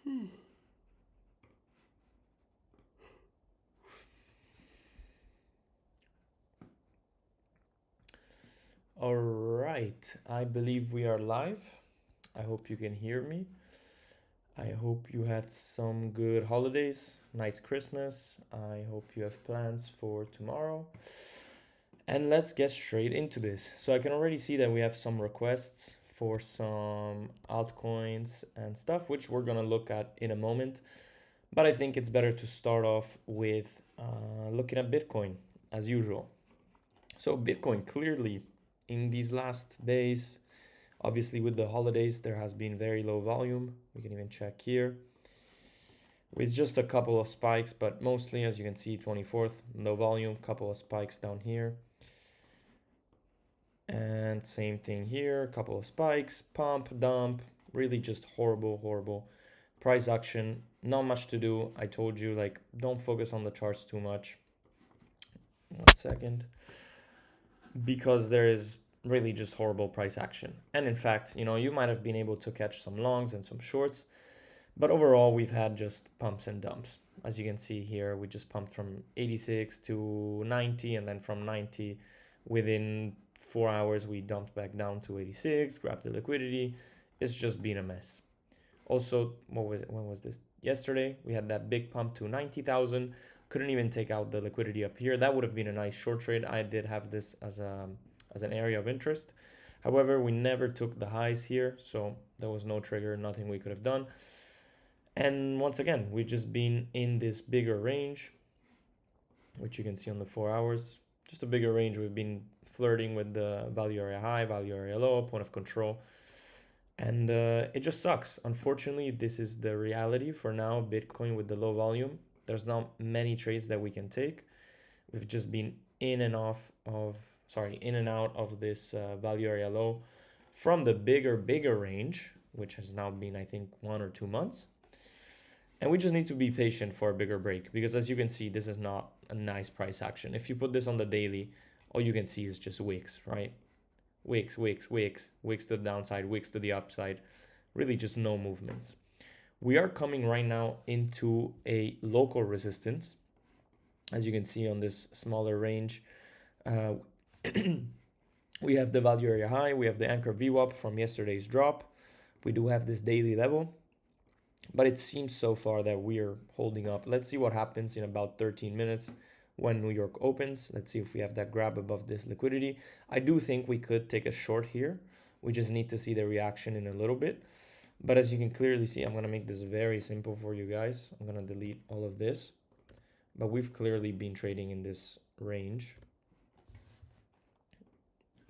All right, I believe we are live. I hope you can hear me. I hope you had some good holidays, nice Christmas. I hope you have plans for tomorrow. And let's get straight into this. So I can already see that we have some requests for some altcoins and stuff, which we're gonna look at in a moment. But I think it's better to start off with looking at Bitcoin as usual. So Bitcoin clearly in these last days, obviously with the holidays, there has been very low volume. We can even check here with just a couple of spikes, but mostly as you can see 24th, low volume, couple of spikes down here. And same thing here, a couple of spikes, pump, dump, really just horrible price action. Not much to do. I told you, like, don't focus on the charts too much. 1 second. Because there is really just horrible price action. And in fact, you might have been able to catch some longs and some shorts, but overall we've had just pumps and dumps. As you can see here, we just pumped from 86 to 90, and then from 90 within 4 hours we dumped back down to 86, grabbed the liquidity. It's just been a mess. Also, when was this? Yesterday we had that big pump to 90,000. Couldn't even take out the liquidity up here. That would have been a nice short trade. I did have this as an area of interest. However, we never took the highs here, so there was no trigger, nothing we could have done. And once again, we've just been in this bigger range, which you can see on the 4 hours. Just a bigger range. We've been flirting with the value area high, value area low, point of control. And it just sucks. Unfortunately, this is the reality for now. Bitcoin with the low volume. There's not many trades that we can take. We've just been in and out of this value area low from the bigger range, which has now been, I think, 1 or 2 months. And we just need to be patient for a bigger break, because as you can see, this is not a nice price action. If you put this on the daily, all you can see is just wicks, right? Wicks to the downside, wicks to the upside, really just no movements. We are coming right now into a local resistance. As you can see on this smaller range, we have the value area high, we have the anchor VWAP from yesterday's drop. We do have this daily level, but it seems so far that we're holding up. Let's see what happens in about 13 minutes when New York opens. Let's see if we have that grab above this liquidity. I do think we could take a short here. We just need to see the reaction in a little bit. But as you can clearly see, I'm going to make this very simple for you guys. I'm going to delete all of this. But we've clearly been trading in this range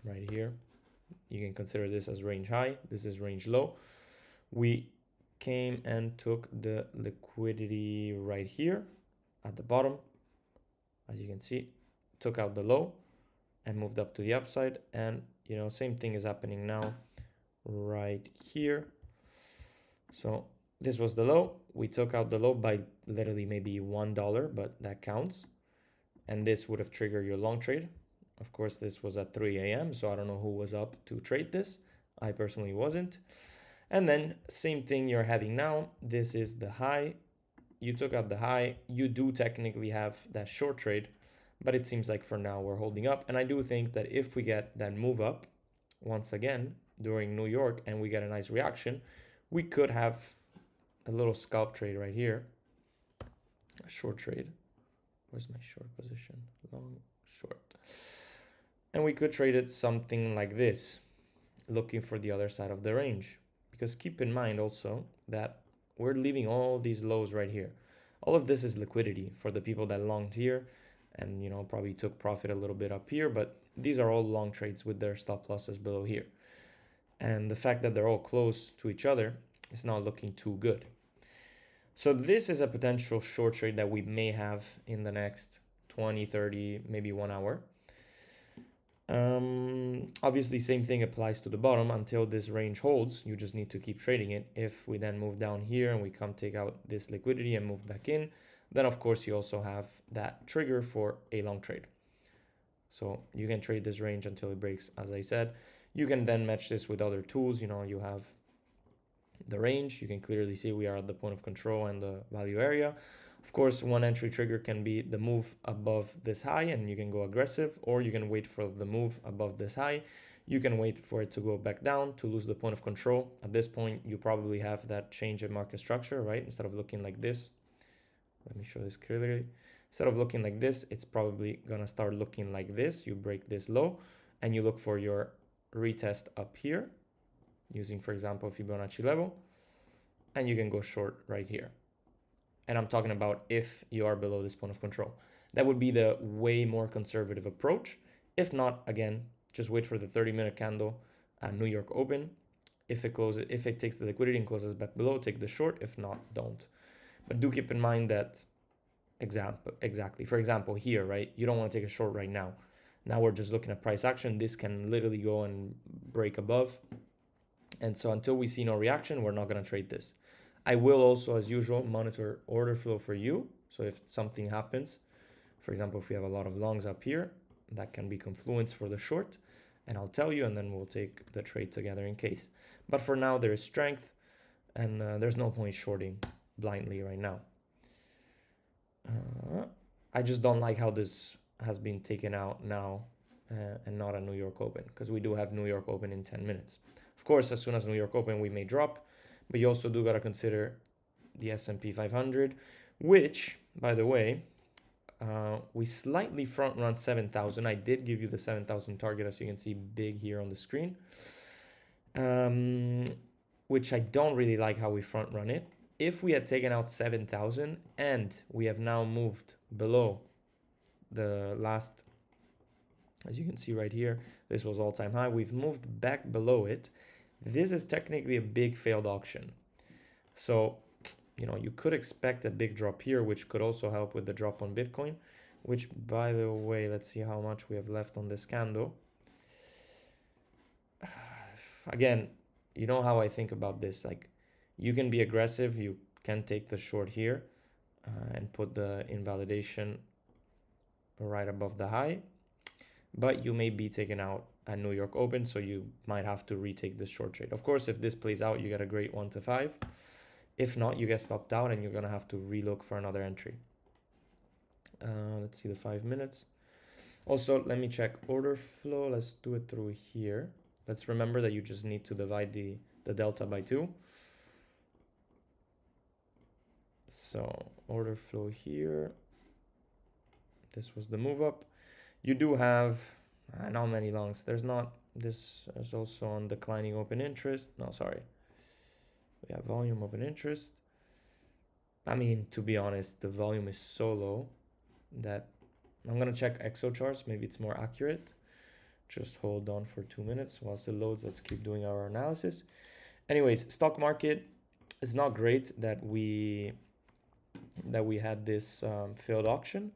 right here. You can consider this as range high. This is range low. We came and took the liquidity right here at the bottom. As you can see, took out the low and moved up to the upside. And, same thing is happening now right here. So this was the low. We took out the low by literally maybe $1, but that counts. And this would have triggered your long trade. Of course, this was at 3 a.m., so I don't know who was up to trade this. I personally wasn't. And then same thing you're having now. This is the high. You took out the high. You do technically have that short trade, but it seems like for now we're holding up. And I do think that if we get that move up once again during New York and we get a nice reaction, we could have a little scalp trade right here. A short trade. Where's my short position? Long, short. And we could trade it something like this, looking for the other side of the range. Because keep in mind also that we're leaving all these lows right here. All of this is liquidity for the people that longed here and, probably took profit a little bit up here. But these are all long trades with their stop losses below here. And the fact that they're all close to each other is not looking too good. So this is a potential short trade that we may have in the next 20, 30, maybe 1 hour. Obviously, same thing applies to the bottom. Until this range holds, you just need to keep trading it. If we then move down here and we come take out this liquidity and move back in, then of course you also have that trigger for a long trade. So you can trade this range until it breaks, as I said. You can then match this with other tools. You have the range. You can clearly see we are at the point of control and the value area. Of course, one entry trigger can be the move above this high and you can go aggressive, or you can wait for the move above this high. You can wait for it to go back down to lose the point of control. At this point, you probably have that change in market structure, right? Instead of looking like this, let me show this clearly. Instead of looking like this, it's probably gonna start looking like this. You break this low and you look for your retest up here using, for example, Fibonacci level, and you can go short right here. And I'm talking about if you are below this point of control. That would be the way more conservative approach. If not, again, just wait for the 30-minute candle at New York open. If it takes the liquidity and closes back below, take the short. If not, don't. But do keep in mind that exactly. For example, here, right? You don't want to take a short right now. Now we're just looking at price action. This can literally go and break above. And so until we see no reaction, we're not going to trade this. I will also, as usual, monitor order flow for you. So if something happens, for example, if we have a lot of longs up here, that can be confluence for the short. And I'll tell you, and then we'll take the trade together in case. But for now, there is strength, and there's no point shorting blindly right now. I just don't like how this has been taken out now and not a New York open, because we do have New York open in 10 minutes. Of course, as soon as New York open, we may drop, but you also do got to consider the S&P 500, which, by the way, we slightly front run 7,000. I did give you the 7,000 target, as you can see big here on the screen, which I don't really like how we front run it. If we had taken out 7,000 and we have now moved below the last, as you can see right here, this was all-time high. We've moved back below it. This is technically a big failed auction. So, you know, you could expect a big drop here, which could also help with the drop on Bitcoin, which, by the way, let's see how much we have left on this candle. Again, you know how I think about this. Like, you can be aggressive. You can take the short here and put the invalidation right above the high, but you may be taken out at New York open, so you might have to retake this short trade. Of course, if this plays out, you get a great 1 to 5. If not, you get stopped out and you're gonna have to relook for another entry. Let's see the 5 minutes. Also, let me check order flow. Let's do it through here. Let's remember that you just need to divide the delta by 2. So order flow here. This was the move up. You do have not many longs. There's not. This is also on declining open interest. No, sorry. We have volume open interest. I mean, to be honest, the volume is so low that I'm gonna check XO charts. Maybe it's more accurate. Just hold on for 2 minutes whilst it loads. Let's keep doing our analysis. Anyways, stock market is not great that we had this failed auction,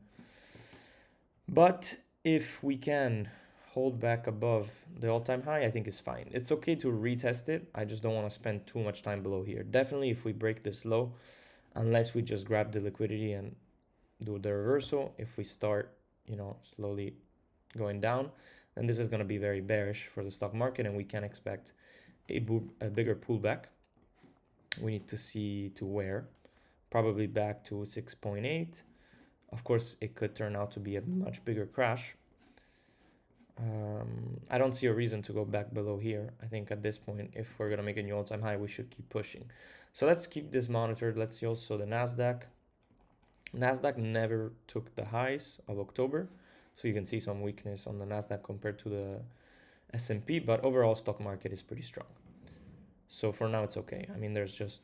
but if we can hold back above the all-time high, I think is fine. It's okay to retest it. I just don't want to spend too much time below here. Definitely if we break this low, unless we just grab the liquidity and do the reversal, if we start, you know, slowly going down, then this is going to be very bearish for the stock market and we can expect a bigger pullback. We need to see to where, probably back to 6.8. Of course, it could turn out to be a much bigger crash. I don't see a reason to go back below here. I think at this point, if we're going to make a new all-time high, we should keep pushing. So let's keep this monitored. Let's see also the NASDAQ. NASDAQ never took the highs of October. So you can see some weakness on the NASDAQ compared to the S&P, but overall stock market is pretty strong. So for now, it's okay. I mean, there's just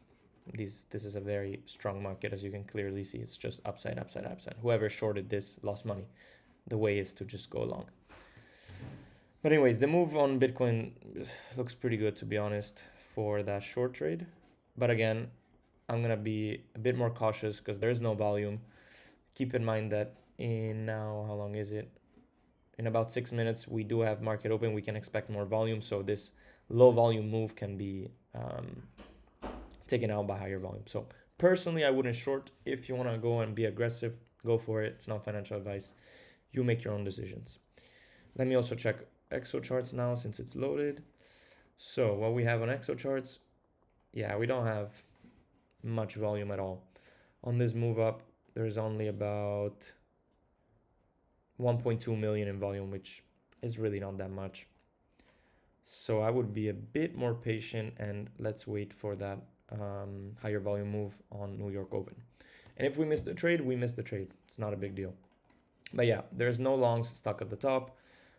this is a very strong market, as you can clearly see. It's just upside, upside, upside. Whoever shorted this lost money. The way is to just go long. But anyways, the move on Bitcoin looks pretty good, to be honest, for that short trade. But again, I'm going to be a bit more cautious because there is no volume. Keep in mind that in now, how long is it? In about 6 minutes, we do have market open. We can expect more volume. So this low volume move can be taken out by higher volume. So personally, I wouldn't short. If you want to go and be aggressive, go for it. It's not financial advice. You make your own decisions. Let me also check XO charts now since it's loaded. So what we have on XO charts, yeah, we don't have much volume at all. On this move up, there's only about 1.2 million in volume, which is really not that much. So I would be a bit more patient and let's wait for that higher volume move on New York Open. And if we miss the trade, we miss the trade. It's not a big deal. But yeah, there's no longs stuck at the top.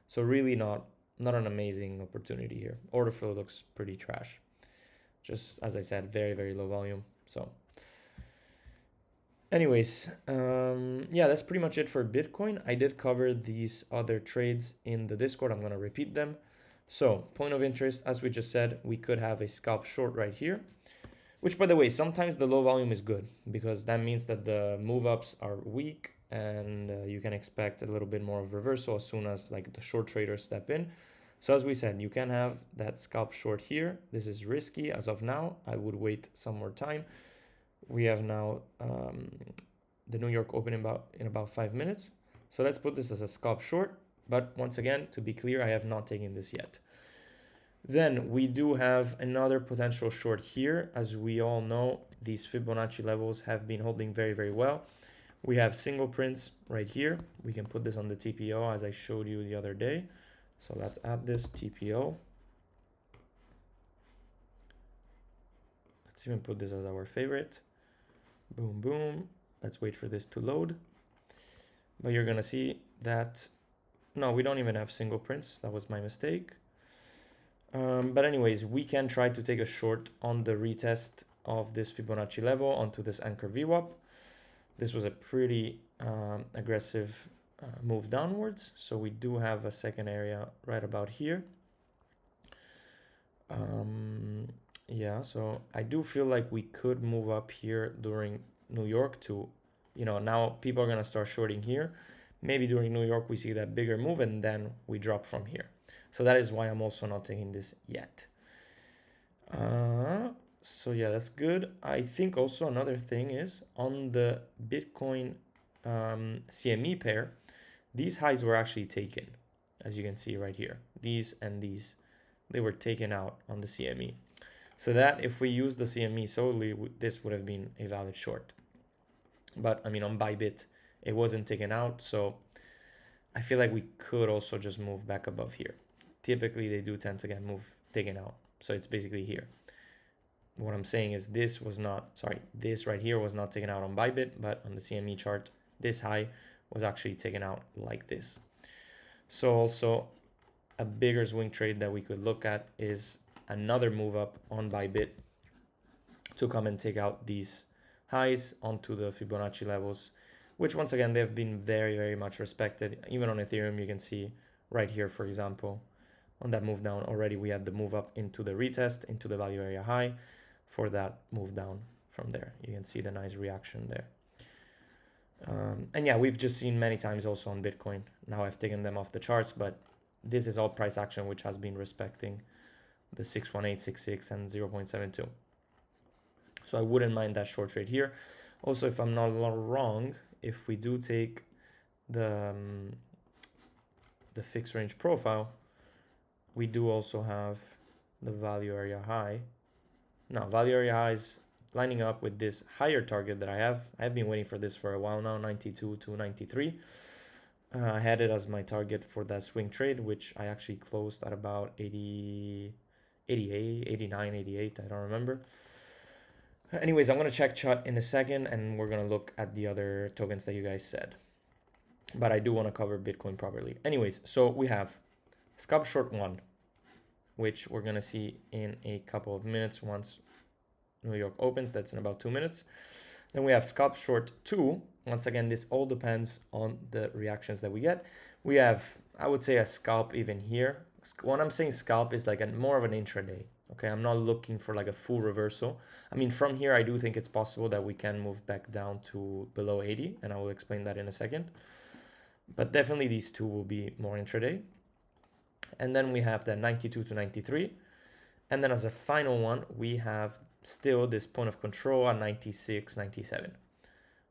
So really not an amazing opportunity here. Order flow looks pretty trash. Just as I said, very, very low volume. So anyways, yeah, that's pretty much it for Bitcoin. I did cover these other trades in the Discord. I'm going to repeat them. So point of interest, as we just said, we could have a scalp short right here, which by the way, sometimes the low volume is good because that means that the move ups are weak and you can expect a little bit more of reversal as soon as like the short traders step in. So as we said, you can have that scalp short here. This is risky as of now. I would wait some more time. We have now the New York Open in about 5 minutes. So let's put this as a scalp short. But once again, to be clear, I have not taken this yet. Then we do have another potential short here. As we all know, these Fibonacci levels have been holding very, very well. We have single prints right here. We can put this on the TPO as I showed you the other day. So let's add this TPO. Let's even put this as our favorite. Boom, boom. Let's wait for this to load. But you're going to see that, no, we don't even have single prints. That was my mistake. But anyways, we can try to take a short on the retest of this Fibonacci level onto this anchor VWAP. This was a pretty aggressive move downwards. So we do have a second area right about here. Yeah, so I do feel like we could move up here during New York to, you know, now people are going to start shorting here. Maybe during New York, we see that bigger move and then we drop from here. So that is why I'm also not taking this yet. So yeah, that's good. I think also another thing is on the Bitcoin CME pair, these highs were actually taken, as you can see right here. These and these, they were taken out on the CME. So that if we use the CME solely, this would have been a valid short. But I mean, on Bybit, it wasn't taken out. So I feel like we could also just move back above here. Typically, they do tend to get taken out. So it's basically here. What I'm saying is this right here was not taken out on Bybit, but on the CME chart, this high was actually taken out like this. So also a bigger swing trade that we could look at is another move up on Bybit to come and take out these highs onto the Fibonacci levels, which once again, they've been very, very much respected. Even on Ethereum, you can see right here, for example, on that move down already, we had the move up into the retest, into the value area high for that move down from there. You can see the nice reaction there. And yeah, we've just seen many times also on Bitcoin. Now I've taken them off the charts, but this is all price action, which has been respecting the 61866 and 0.72. So I wouldn't mind that short trade here. Also, if I'm not wrong, if we do take the fixed range profile, we do also have the value area high. Now, value area high is lining up with this higher target that I have. I've been waiting for this for a while now, 92 to 93. I had it as my target for that swing trade, which I actually closed at about 80, 88, 89, 88. I don't remember. Anyways, I'm going to check chart in a second and we're going to look at the other tokens that you guys said. But I do want to cover Bitcoin properly. Anyways, so we have scalp short 1, which we're going to see in a couple of minutes once New York opens. That's in about 2 minutes. Then we have scalp short 2. Once again, this all depends on the reactions that we get. We have, I would say, a scalp even here. When I'm saying scalp is like more of an intraday. Okay, I'm not looking for like a full reversal. I mean, from here, I do think it's possible that we can move back down to below 80, and I will explain that in a second. But definitely these two will be more intraday. And then we have the 92 to 93. And then as a final one, we have still this point of control at 96, 97.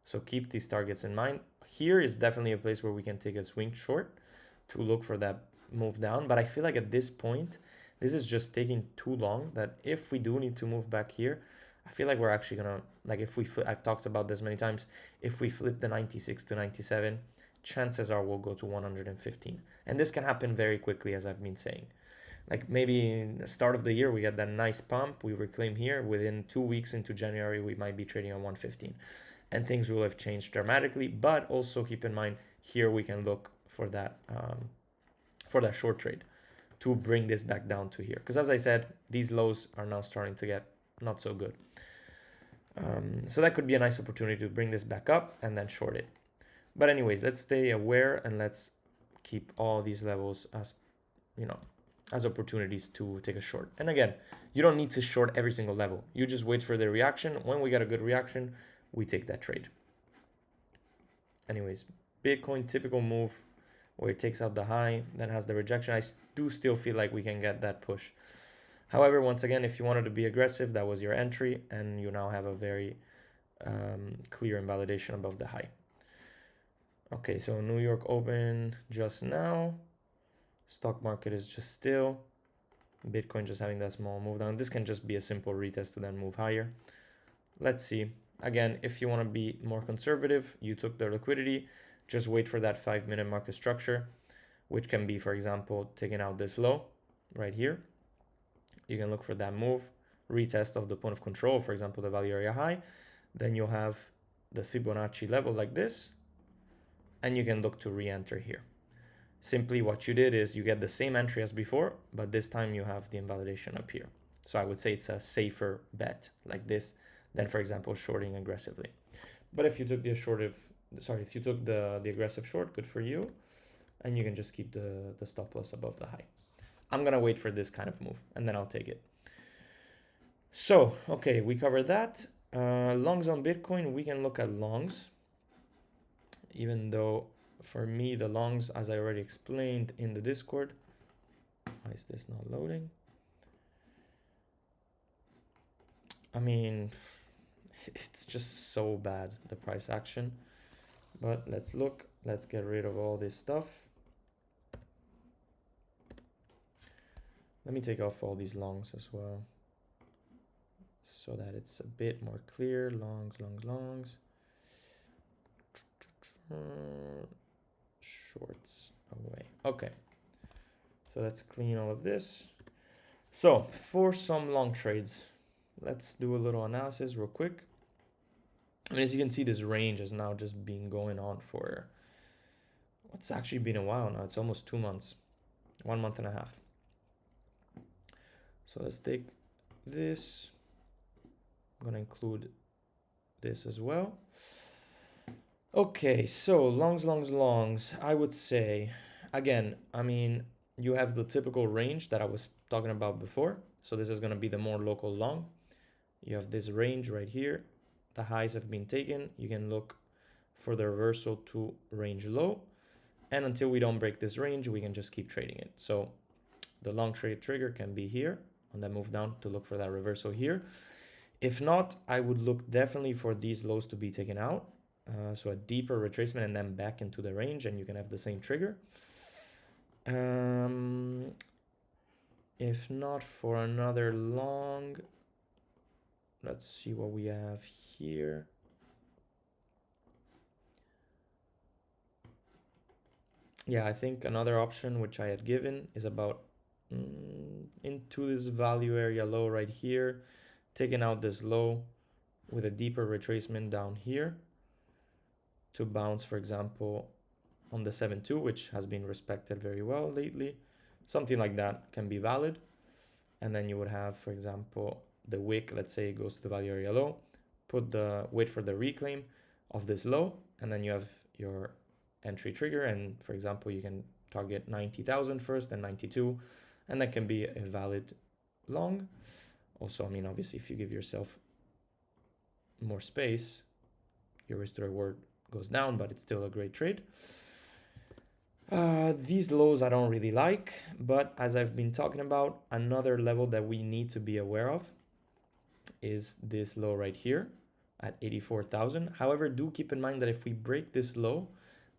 So keep these targets in mind. Here is definitely a place where we can take a swing short to look for that move down. But I feel like at this point, This is just taking too long that if we do need to move back here, I feel like we're actually gonna, like if we, I've talked about this many times, if we flip the 96 to 97, chances are we'll go to 115. And this can happen very quickly, as I've been saying. Like maybe in the start of the year, we get that nice pump, we reclaim here. Within 2 weeks into January, we might be trading on 115. And things will have changed dramatically, but also keep in mind, here we can look for that short trade to bring this back down to here. Because as I said, these lows are now starting to get not so good. So that could be a nice opportunity to bring this back up and then short it. But anyways, let's stay aware and let's keep all these levels as, you know, as opportunities to take a short. And again, you don't need to short every single level. You just wait for the reaction. When we get a good reaction, we take that trade. Anyways, Bitcoin, typical move where it takes out the high, then has the rejection. I do still feel like we can get that push. However, once again, if you wanted to be aggressive, that was your entry, and you now have a very clear invalidation above the high. Okay, so New York open just now. Stock market is just still. Bitcoin just having that small move down. This can just be a simple retest to then move higher. Let's see. Again, if you want to be more conservative, you took the liquidity, just wait for that 5-minute market structure, which can be, for example, taking out this low right here. You can look for that move, retest of the point of control, for example, the value area high. Then you'll have the Fibonacci level like this, and you can look to re-enter here. Simply what you did is you get the same entry as before, but this time you have the invalidation up here. So I would say it's a safer bet like this than, for example, shorting aggressively. But if you took the if you took the aggressive short, good for you. And you can just keep the stop loss above the high. I'm gonna wait for this kind of move and then I'll take it. So, okay, we covered that. Longs on Bitcoin, we can look at longs. Even though for me, the longs, as I already explained in the Discord, why is this not loading? I mean, it's just so bad, the price action. But let's look, let's get rid of all this stuff. Let me take off all these longs as well, so that it's a bit more clear. Longs, longs, longs. Shorts away. Okay, so let's clean all of this. So for some long trades, let's do a little analysis real quick. I mean, as you can see, this range has now just been going on for, it's actually been a while now. It's almost 2 months, 1 month and a half. So let's take this. I'm gonna include this as well. Okay, so longs, longs, longs. I would say, again, I mean, you have the typical range that I was talking about before. So this is gonna be the more local long. You have this range right here. The highs have been taken. You can look for the reversal to range low. And until we don't break this range, we can just keep trading it. So the long trade trigger can be here on that move down to look for that reversal here. If not, I would look definitely for these lows to be taken out. So a deeper retracement and then back into the range, and you can have the same trigger. If not, for another long, let's see what we have here. Yeah, I think another option which I had given is about into this value area low right here, taking out this low with a deeper retracement down here to bounce, for example, on the 7.2, which has been respected very well lately. Something like that can be valid. And then you would have, for example, the wick, let's say it goes to the value area low, wait for the reclaim of this low, and then you have your entry trigger. And for example, you can target 90,000 first, then 92, and that can be a valid long. Also, I mean, obviously, if you give yourself more space, your risk to reward goes down, but it's still a great trade. These lows I don't really like, but as I've been talking about, another level that we need to be aware of is this low right here at 84,000. However, do keep in mind that if we break this low,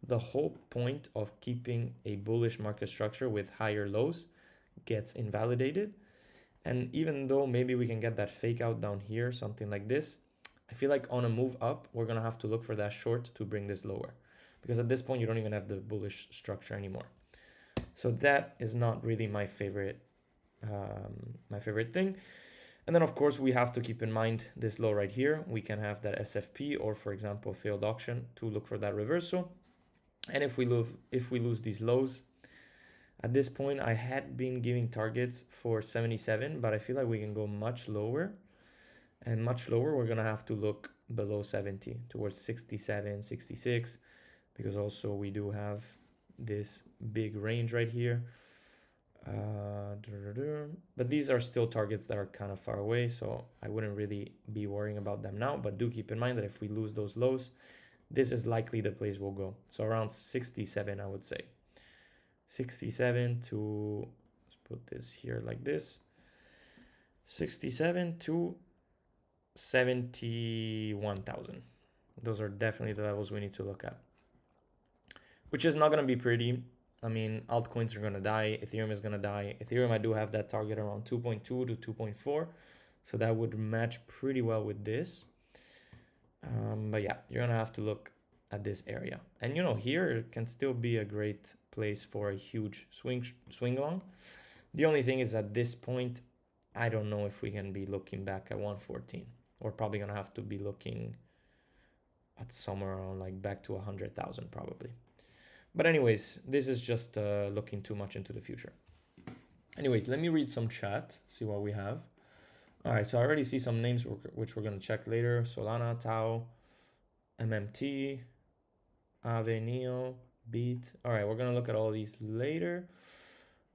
the whole point of keeping a bullish market structure with higher lows gets invalidated. And even though maybe we can get that fake out down here, something like this, I feel like on a move up, we're going to have to look for that short to bring this lower. Because at this point, you don't even have the bullish structure anymore. So that is not really my favorite thing. And then of course we have to keep in mind this low right here. We can have that SFP or for example failed auction to look for that reversal. And if we lose these lows, at this point I had been giving targets for 77, but I feel like we can go much lower. And much lower we're gonna have to look below 70 towards 67, 66, because also we do have this big range right here. But these are still targets that are kind of far away, so I wouldn't really be worrying about them now. But do keep in mind that if we lose those lows, this is likely the place we'll go. So around 67, I would say. 67 to, let's put this here like this. 67 to 71,000. Those are definitely the levels we need to look at. Which is not going to be pretty. I mean, altcoins are going to die. Ethereum is going to die. Ethereum, I do have that target around 2.2 to 2.4. So that would match pretty well with this. But yeah, you're going to have to look at this area. And, you know, here can still be a great place for a huge swing long. The only thing is at this point, I don't know if we can be looking back at 114. We're probably going to have to be looking at somewhere around like back to 100,000 probably. But anyways, this is just looking too much into the future. Anyways, let me read some chat, see what we have. All right, so I already see some names which we're going to check later. Solana, Tau, MMT, Aave, Neo, Beat. All right, we're going to look at all these later.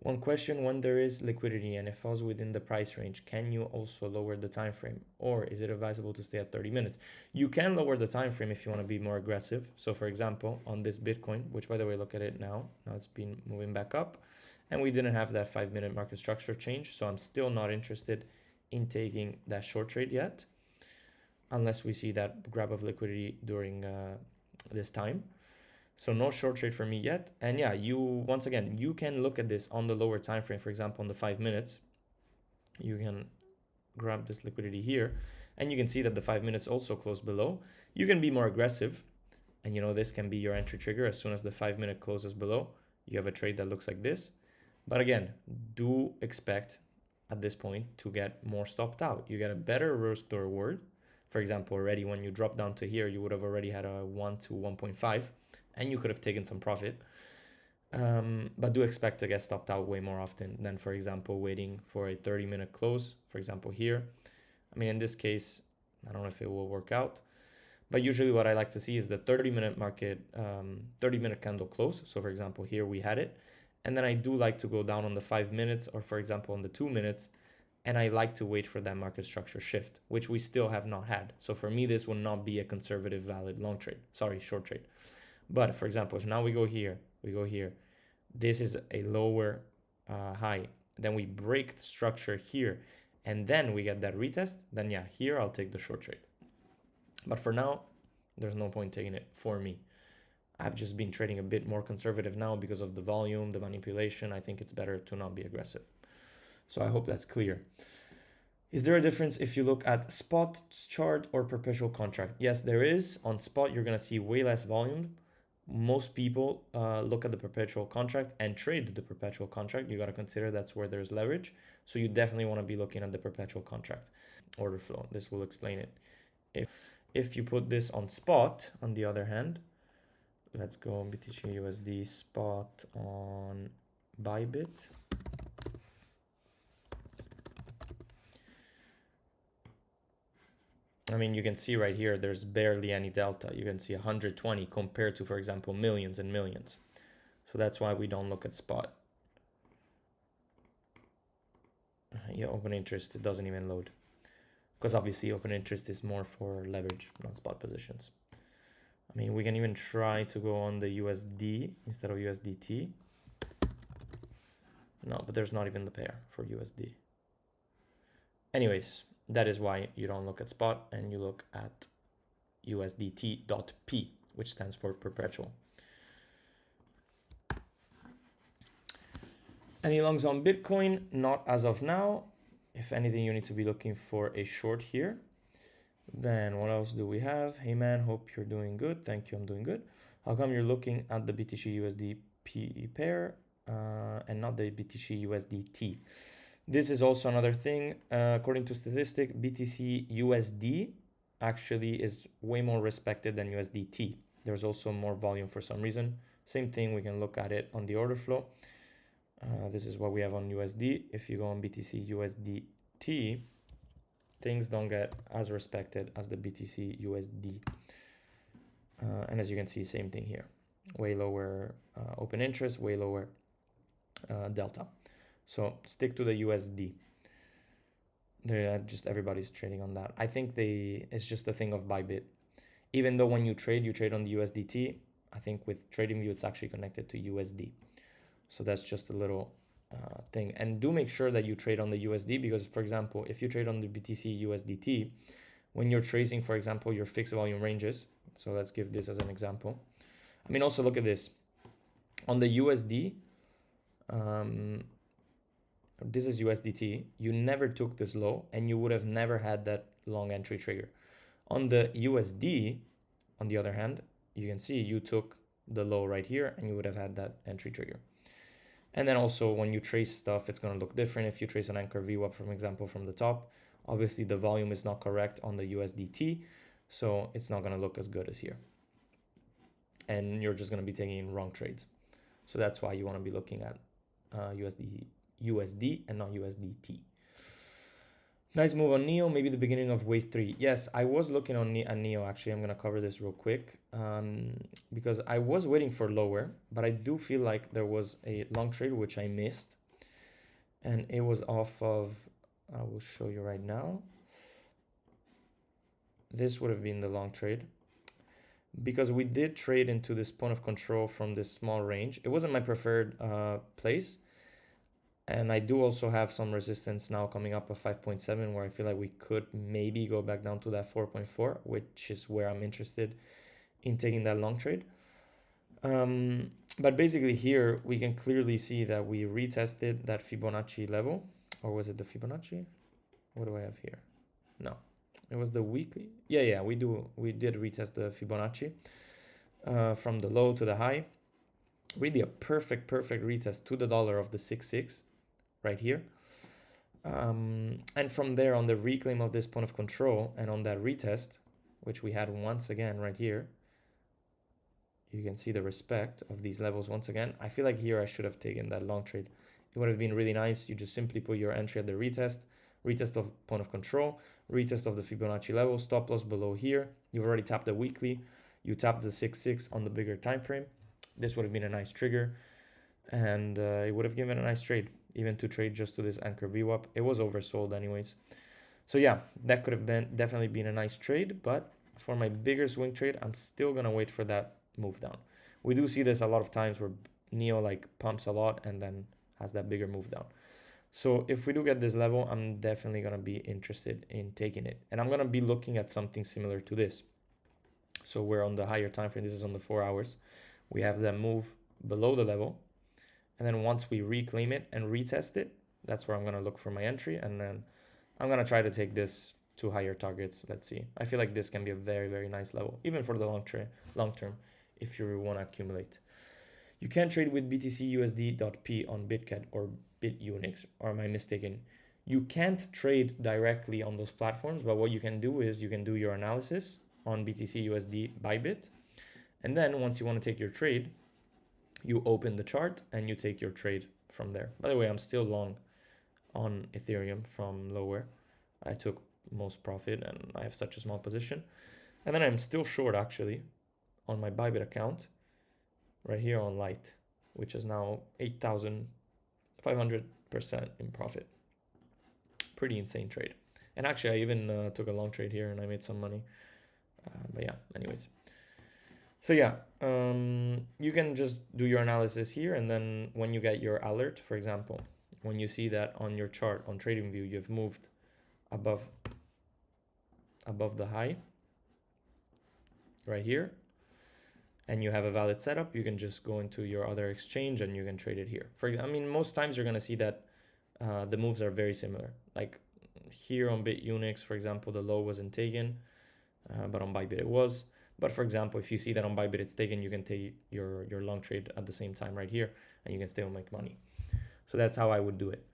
One question, when there is liquidity and it falls within the price range, can you also lower the time frame, or is it advisable to stay at 30 minutes? You can lower the time frame if you want to be more aggressive. So for example, on this Bitcoin, which by the way, look at it now it's been moving back up and we didn't have that 5-minute market structure change. So I'm still not interested in taking that short trade yet, unless we see that grab of liquidity during this time. So no short trade for me yet. And yeah, once again, you can look at this on the lower time frame. For example, on the 5 minutes, you can grab this liquidity here and you can see that the 5 minutes also closed below. You can be more aggressive, and you know, this can be your entry trigger. As soon as the 5 minute closes below, you have a trade that looks like this. But again, do expect at this point to get more stopped out. You get a better risk to reward. For example, already when you drop down to here, you would have already had a 1 to 1.5. and you could have taken some profit. But do expect to get stopped out way more often than, for example, waiting for a 30-minute close, for example, here. I mean, in this case, I don't know if it will work out, but usually what I like to see is the 30-minute market, 30-minute candle close. So for example, here we had it. And then I do like to go down on the 5 minutes, or for example, on the 2 minutes, and I like to wait for that market structure shift, which we still have not had. So for me, this will not be a conservative, valid long trade. Sorry, short trade. But for example, if now we go here, this is a lower high, then we break the structure here, and then we get that retest, then yeah, here I'll take the short trade. But for now, there's no point taking it for me. I've just been trading a bit more conservative now because of the volume, the manipulation. I think it's better to not be aggressive. So I hope that's clear. Is there a difference if you look at spot chart or perpetual contract? Yes, there is. On spot, you're going to see way less volume. Most people look at the perpetual contract and trade the perpetual contract. You got to consider that's where there's leverage. So you definitely want to be looking at the perpetual contract. Order flow, this will explain it. If you put this on spot, on the other hand, let's go BTC USD spot on Bybit. I mean, you can see right here, there's barely any delta. You can see 120 compared to, for example, millions and millions. So that's why we don't look at spot. Yeah, open interest, it doesn't even load. Because obviously open interest is more for leverage, not spot positions. I mean, we can even try to go on the USD instead of USDT. No, but there's not even the pair for USD. Anyways, that is why you don't look at spot and you look at USDT.P, which stands for perpetual. Any longs on Bitcoin? Not as of now. If anything, you need to be looking for a short here. Then what else do we have? Hey man, hope you're doing good. Thank you, I'm doing good. How come you're looking at the BTC USD PE pair and not the BTC USDT? This is also another thing. According to statistic, BTC USD actually is way more respected than USDT. There's also more volume for some reason. Same thing, we can look at it on the order flow. This is what we have on USD. If you go on BTC USDT, things don't get as respected as the BTC USD. And as you can see, same thing here. Way lower open interest, way lower delta. So stick to the USD. They're just everybody's trading on that. I think it's just a thing of Bybit. Even though when you trade on the USDT, I think with TradingView, it's actually connected to USD. So that's just a little thing. And do make sure that you trade on the USD because, for example, if you trade on the BTC USDT, when you're tracing, for example, your fixed volume ranges, so let's give this as an example. I mean, also look at this. On the USD, this is USDT, you never took this low and you would have never had that long entry trigger. On the USD, on the other hand, you can see you took the low right here and you would have had that entry trigger. And then also when you trace stuff, it's going to look different. If you trace an anchor VWAP, for example, from the top, obviously the volume is not correct on the USDT, so it's not going to look as good as here. And you're just going to be taking wrong trades. So that's why you want to be looking at USD and not USDT. Nice move on NEO, maybe the beginning of wave 3. Yes, I was looking on NEO. Actually, I'm going to cover this real quick because I was waiting for lower, but I do feel like there was a long trade which I missed. And it was off of, I will show you right now. This would have been the long trade because we did trade into this point of control from this small range. It wasn't my preferred place. And I do also have some resistance now coming up of 5.7 where I feel like we could maybe go back down to that 4.4, which is where I'm interested in taking that long trade. But basically here we can clearly see that we retested that Fibonacci level. Or was it the Fibonacci? What do I have here? No, it was the weekly. Yeah, we did retest the Fibonacci from the low to the high. Really a perfect retest to the dollar of the 6.6. Right here. And from there on the reclaim of this point of control and on that retest, which we had once again right here, you can see the respect of these levels once again. I feel like here I should have taken that long trade. It would have been really nice. You just simply put your entry at the retest of point of control, retest of the Fibonacci level, stop loss below here. You've already tapped the weekly. You tapped the 6.6 on the bigger time frame. This would have been a nice trigger and it would have given a nice trade. Even to trade just to this anchor VWAP. It was oversold anyways. So yeah, that could have definitely been a nice trade, but for my bigger swing trade, I'm still gonna wait for that move down. We do see this a lot of times where NEO like pumps a lot and then has that bigger move down. So if we do get this level, I'm definitely gonna be interested in taking it. And I'm gonna be looking at something similar to this. So we're on the higher time frame, this is on the 4 hours. We have that move below the level. And then once we reclaim it and retest it, that's where I'm going to look for my entry. And then I'm going to try to take this to higher targets. Let's see. I feel like this can be a very nice level, even for the long term, if you want to accumulate. You can't trade with BTC USD.P on BitCat or BitUnix, or am I mistaken? You can't trade directly on those platforms, but what you can do is you can do your analysis on BTC USD Bybit. And then once you want to take your trade, you open the chart and you take your trade from there. By the way, I'm still long on Ethereum from lower. I took most profit and I have such a small position. And then I'm still short actually on my Bybit account right here on Light, which is now 8,500% in profit. Pretty insane trade. And actually I even took a long trade here and I made some money. But yeah, anyways. So yeah, you can just do your analysis here. And then when you get your alert, for example, when you see that on your chart on TradingView, you've moved above the high right here. and you have a valid setup, you can just go into your other exchange and you can trade it here. I mean, most times you're gonna see that the moves are very similar. Like here on BitUnix, for example, the low wasn't taken, but on Bybit it was. But for example, if you see that on Bybit it's taken, you can take your long trade at the same time right here, and you can still make money. So that's how I would do it.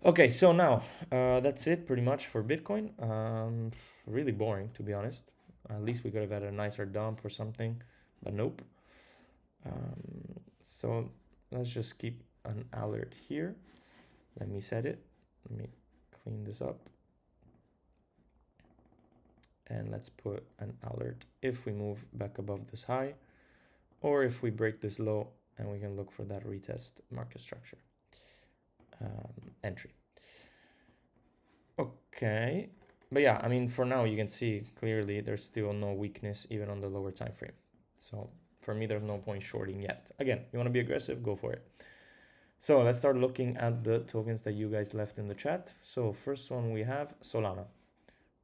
Okay, so now that's it pretty much for Bitcoin. Really boring, to be honest. At least we could have had a nicer dump or something, but nope. So let's just keep an alert here. Let me set it. Let me clean this up. And let's put an alert if we move back above this high, or if we break this low, and we can look for that retest market structure entry. Okay, but yeah, I mean, for now you can see clearly there's still no weakness even on the lower time frame. So for me, there's no point shorting yet. Again, you want to be aggressive, go for it. So let's start looking at the tokens that you guys left in the chat. So first one we have Solana.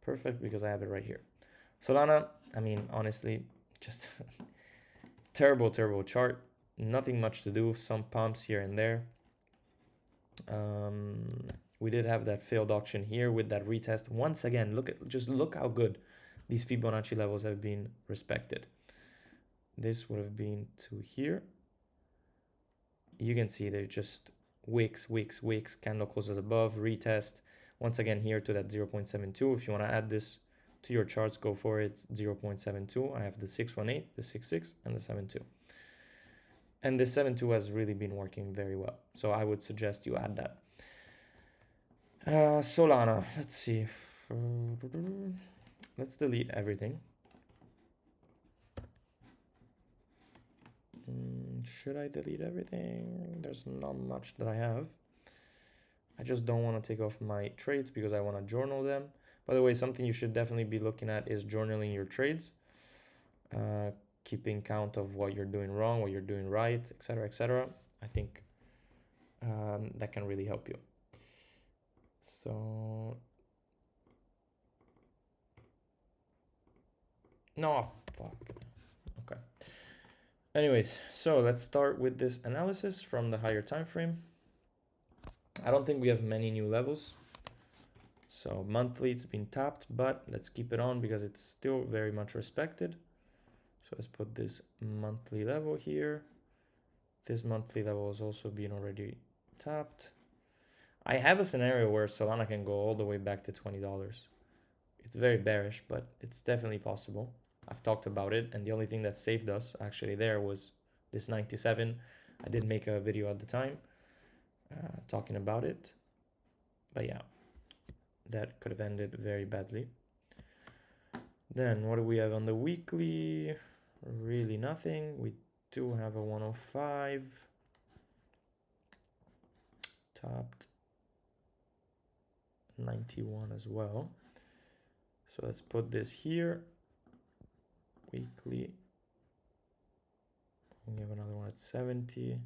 Perfect, because I have it right here. Solana, I mean, honestly, just terrible chart. Nothing much to do, some pumps here and there. We did have that failed auction here with that retest. Once again, look how good these Fibonacci levels have been respected. This would have been to here. You can see they're just wicks, candle closes above, retest. Once again here to that 0.72. If you want to add this to your charts, go for it. It's 0.72. I have the 618, the 66, and the 72. And the 72 has really been working very well. So I would suggest you add that. Solana, let's see. Let's delete everything. Should I delete everything? There's not much that I have. I just don't want to take off my trades because I want to journal them. By the way, something you should definitely be looking at is journaling your trades. Keeping count of what you're doing wrong, what you're doing right, etc., etc. I think that can really help you. So, no, fuck. Okay. Anyways, so let's start with this analysis from the higher time frame. I don't think we have many new levels. So monthly, it's been tapped, but let's keep it on because it's still very much respected. So let's put this monthly level here. This monthly level has also been already tapped. I have a scenario where Solana can go all the way back to $20. It's very bearish, but it's definitely possible. I've talked about it, and the only thing that saved us actually there was this 97. I did make a video at the time talking about it, but yeah, that could have ended very badly. Then what do we have on the weekly? Really nothing. We do have a 105 topped 91 as well. So let's put this here. Weekly. We have another one at 70.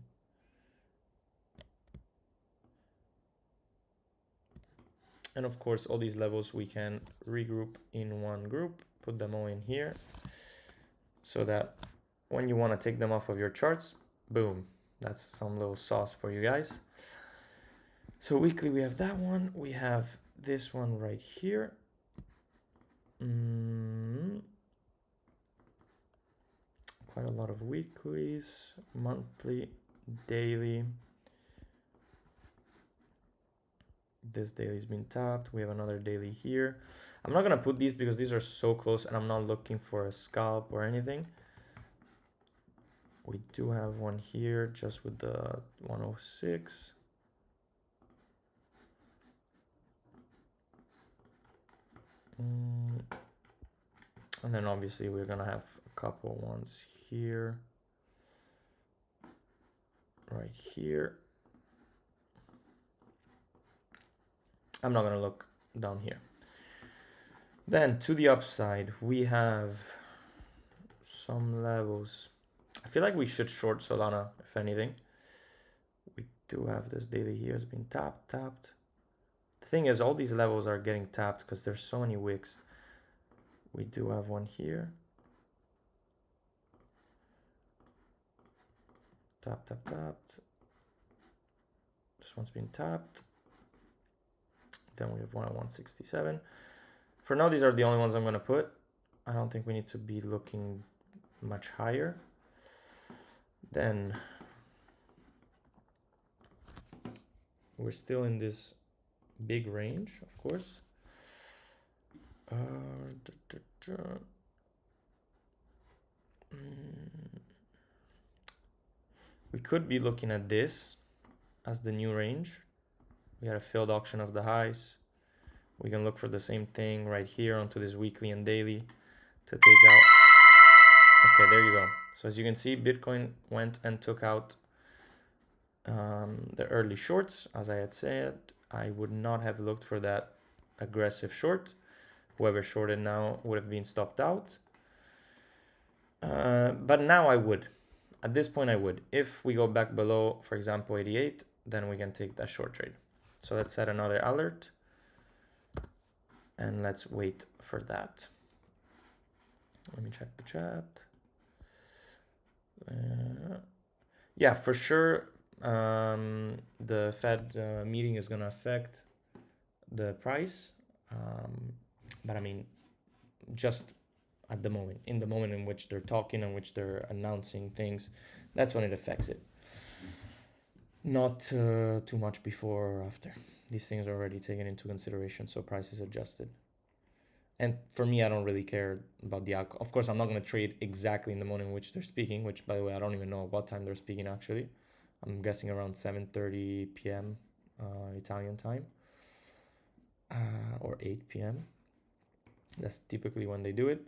And of course, all these levels we can regroup in one group, put them all in here, so that when you want to take them off of your charts, boom, that's some little sauce for you guys. So weekly, we have that one. We have this one right here. Quite a lot of weeklies, monthly, daily. This daily's been tapped. We have another daily here. I'm not gonna put these because these are so close and I'm not looking for a scalp or anything. We do have one here just with the 106. And then obviously we're gonna have a couple ones here, right here. I'm not gonna look down here. Then to the upside, we have some levels. I feel like we should short Solana, if anything. We do have this daily here, it's been tapped. The thing is, all these levels are getting tapped because there's so many wicks. We do have one here. tapped. This one's been tapped. Then we have one at 167. For now, these are the only ones I'm going to put. I don't think we need to be looking much higher. Then we're still in this big range, of course. We could be looking at this as the new range. We had a failed auction of the highs. We can look for the same thing right here onto this weekly and daily to take out. Okay, there you go. So as you can see, Bitcoin went and took out the early shorts. As I had said, I would not have looked for that aggressive short. Whoever shorted now would have been stopped out. But now I would. At this point I would. If we go back below, for example, 88, then we can take that short trade. So let's set another alert. And let's wait for that. Let me check the chat. Yeah, for sure, the Fed meeting is going to affect the price. But I mean, just at the moment, in the moment in which they're talking and which they're announcing things, that's when it affects it. Not too much before or after. These things are already taken into consideration, so price is adjusted. And for me, I don't really care about the outcome. Of course, I'm not going to trade exactly in the moment in which they're speaking, which, by the way, I don't even know what time they're speaking, actually. I'm guessing around 7:30 p.m. Italian time, or 8 p.m. That's typically when they do it.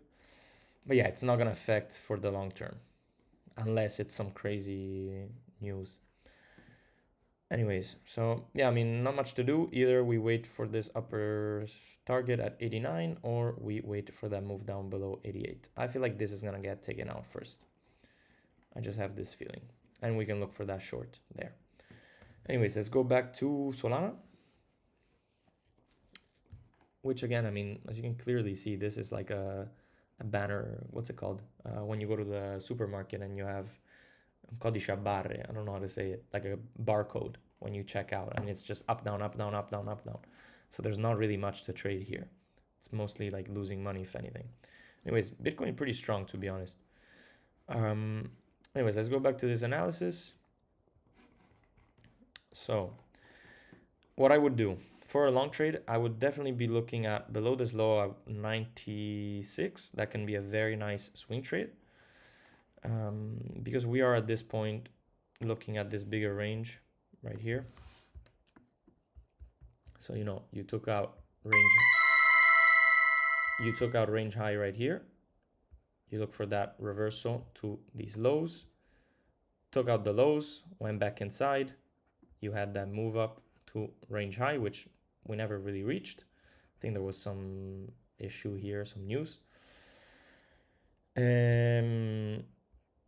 But yeah, it's not going to affect for the long term, unless it's some crazy news. Anyways, so yeah, I mean, not much to do. Either we wait for this upper target at 89 or we wait for that move down below 88. I feel like this is going to get taken out first. I just have this feeling. And we can look for that short there. Anyways, let's go back to Solana. Which again, I mean, as you can clearly see, this is like a banner. What's it called? When you go to the supermarket and you have codice a barre, I don't know how to say it, like a barcode when you check out. I mean, it's just up, down, up, down, up, down, up, down. So there's not really much to trade here. It's mostly like losing money, if anything. Anyways, Bitcoin pretty strong, to be honest. Anyways, let's go back to this analysis. So what I would do for a long trade, I would definitely be looking at below this low at 96. That can be a very nice swing trade. Because we are at this point looking at this bigger range right here. So, you know, you took out range high right here. You look for that reversal to these lows, took out the lows, went back inside. You had that move up to range high, which we never really reached. I think there was some issue here, some news. And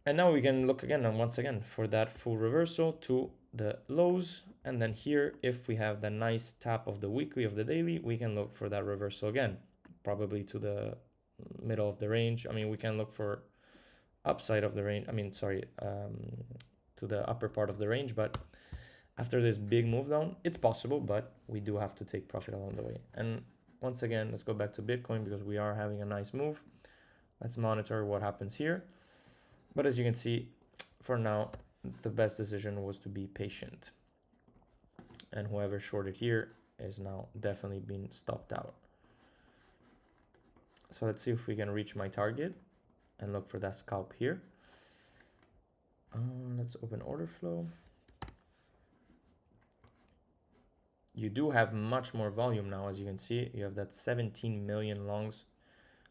now we can look again and once again for that full reversal to the lows. And then here, if we have the nice tap of the weekly of the daily, we can look for that reversal again, probably to the middle of the range. I mean, we can look for upside of the range. I mean, sorry, to the upper part of the range. But after this big move down, it's possible, but we do have to take profit along the way. And once again, let's go back to Bitcoin because we are having a nice move. Let's monitor what happens here. But as you can see, for now, the best decision was to be patient. And whoever shorted here is now definitely being stopped out. So let's see if we can reach my target and look for that scalp here. Let's open order flow. You do have much more volume now, as you can see. You have that 17 million longs.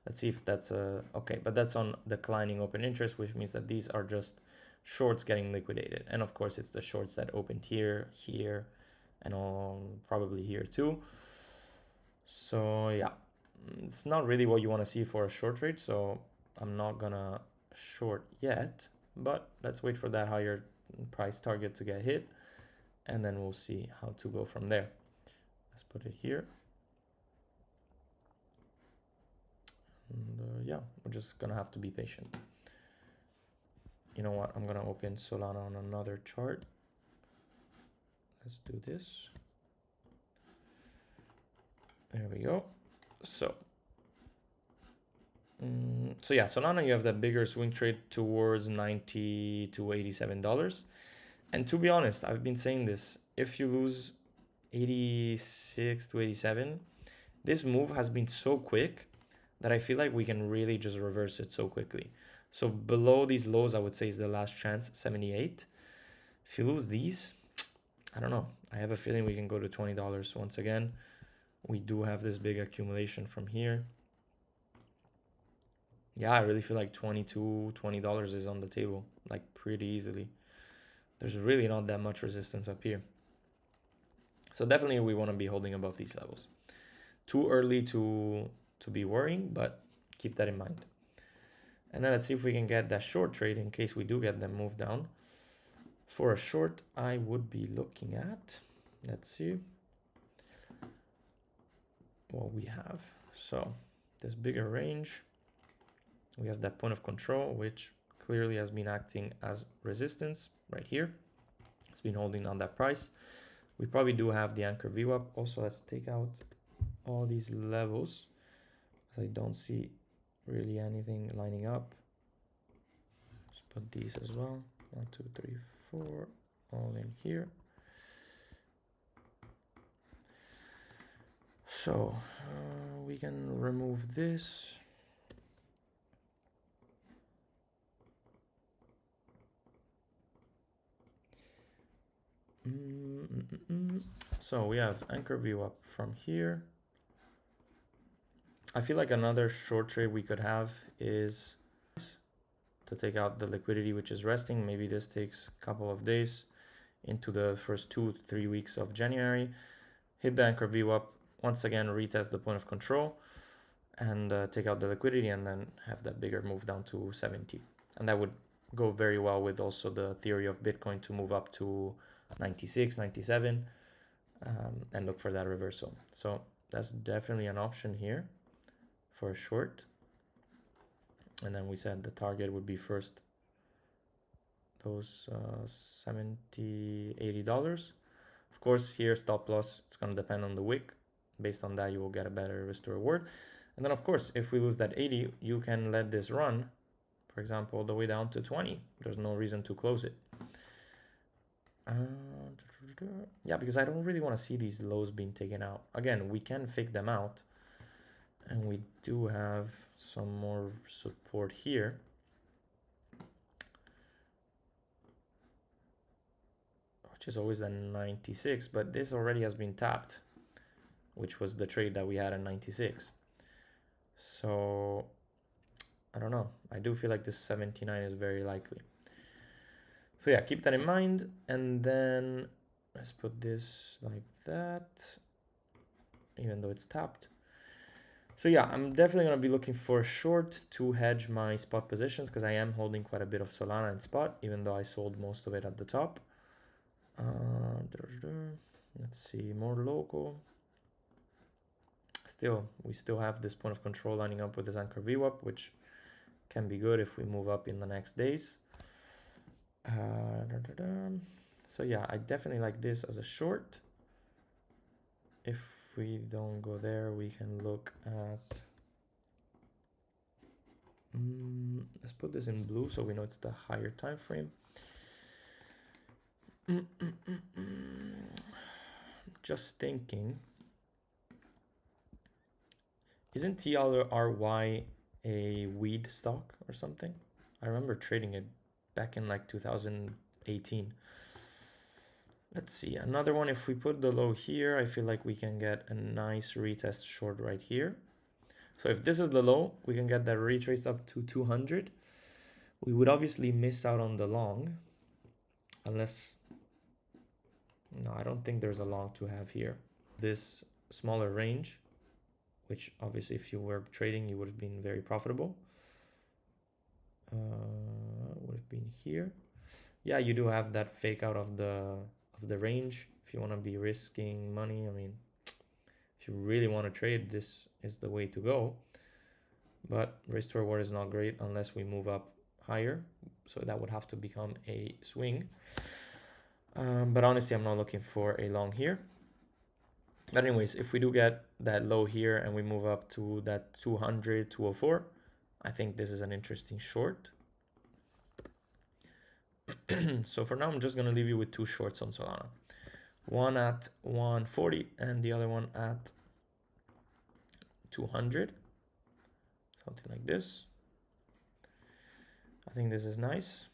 Let's see if that's okay, but that's on declining open interest, which means that these are just shorts getting liquidated. And of course, it's the shorts that opened here, here, and probably here too. So yeah, it's not really what you want to see for a short trade. So I'm not gonna short yet, but let's wait for that higher price target to get hit. And then we'll see how to go from there. Let's put it here. And yeah, we're just gonna have to be patient. you know what? I'm gonna open Solana on another chart. Let's do this. There we go. So yeah, Solana, you have that bigger swing trade towards $90 to $87. And to be honest, I've been saying this, if you lose 86 to 87, this move has been so quick that I feel like we can really just reverse it so quickly. So below these lows, I would say is the last chance, 78. If you lose these, I don't know. I have a feeling we can go to $20 once again. We do have this big accumulation from here. Yeah, I really feel like $20 is on the table, like pretty easily. There's really not that much resistance up here. So definitely we want to be holding above these levels. Too early to be worrying, but keep that in mind. And then let's see if we can get that short trade in case we do get them moved down. For a short, I would be looking at, let's see what we have. So this bigger range, we have that point of control, which clearly has been acting as resistance right here. It's been holding on that price. We probably do have the anchor VWAP. Also, let's take out all these levels because I don't see really anything lining up. Let's put these as well. 1, 2, 3, 4, all in here. So we can remove this. So we have anchor VWAP from here. I feel like another short trade we could have is to take out the liquidity, which is resting. Maybe this takes a couple of days into the first 2 to 3 weeks of January. Hit the anchor VWAP, once again retest the point of control and take out the liquidity, and then have that bigger move down to 70. And that would go very well with also the theory of Bitcoin to move up to 96, 97 and look for that reversal. So that's definitely an option here for a short. And then we said the target would be first those $70, $80. Of course, here stop loss, it's going to depend on the wick. Based on that, you will get a better risk to reward. And then of course, if we lose that 80, you can let this run, for example, all the way down to 20. There's no reason to close it. Yeah, because I don't really want to see these lows being taken out. Again, we can fake them out. And we do have some more support here. Which is always a 96, but this already has been tapped, which was the trade that we had at 96. So I don't know. I do feel like this 79 is very likely. So yeah, keep that in mind. And then let's put this like that, even though it's tapped. So yeah, I'm definitely going to be looking for a short to hedge my spot positions because I am holding quite a bit of Solana in spot, even though I sold most of it at the top. Let's see, more local. We still have this point of control lining up with this anchor VWAP, which can be good if we move up in the next days. So yeah, I definitely like this as a short. If we don't go there, we can look at, let's put this in blue so we know it's the higher time frame. Just thinking, isn't TLRY a weed stock or something? I remember trading it back in like 2018. Let's see, another one. If we put the low here, I feel like we can get a nice retest short right here. So if this is the low, we can get that retrace up to 200. We would obviously miss out on the long, unless, no, I don't think there's a long to have here. This smaller range, which obviously if you were trading, you would have been very profitable. Would have been here. Yeah, you do have that fake out of the range. If you want to be risking money, I mean, if you really want to trade, this is the way to go. But risk to reward is not great unless we move up higher, so that would have to become a swing. But honestly, I'm not looking for a long here. But anyways, if we do get that low here and we move up to that 200, 204, I think this is an interesting short. So for now, I'm just gonna leave you with two shorts on Solana. One at 140 and the other one at 200. Something like this. I think this is nice.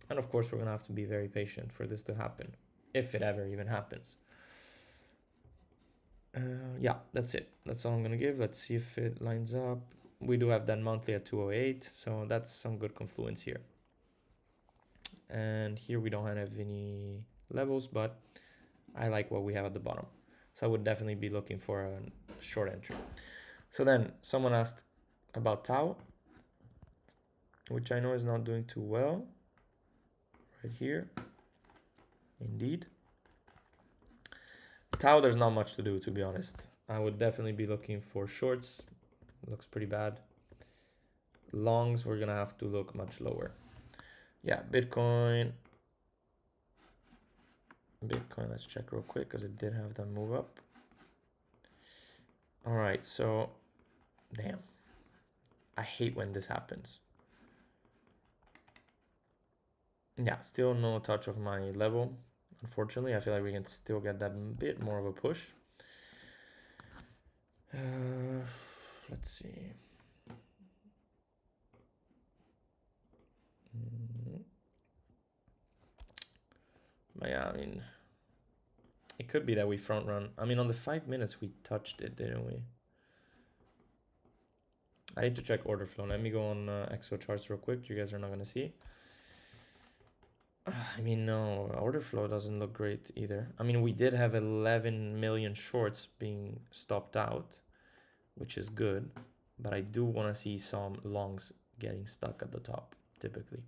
And of course, we're gonna have to be very patient for this to happen, if it ever even happens. Yeah, that's it. That's all I'm gonna give. Let's see if it lines up. We do have that monthly at 208, so that's some good confluence here. And here we don't have any levels, but I like what we have at the bottom. So I would definitely be looking for a short entry. So then someone asked about Tau, which I know is not doing too well. Right here, indeed. Tau, there's not much to do, to be honest. I would definitely be looking for shorts. It looks pretty bad. Longs, we're gonna have to look much lower. Yeah, Bitcoin, let's check real quick because it did have that move up. All right, so damn, I hate when this happens. Yeah, still no touch of my level. Unfortunately, I feel like we can still get that bit more of a push. Let's see. But yeah, I mean, it could be that we front run. I mean, on the 5 minutes we touched it, didn't we? I need to check order flow. Let me go on XO charts real quick. You guys are not gonna see. I mean, no, order flow doesn't look great either. I mean, we did have 11 million shorts being stopped out, which is good, but I do want to see some longs getting stuck at the top, typically.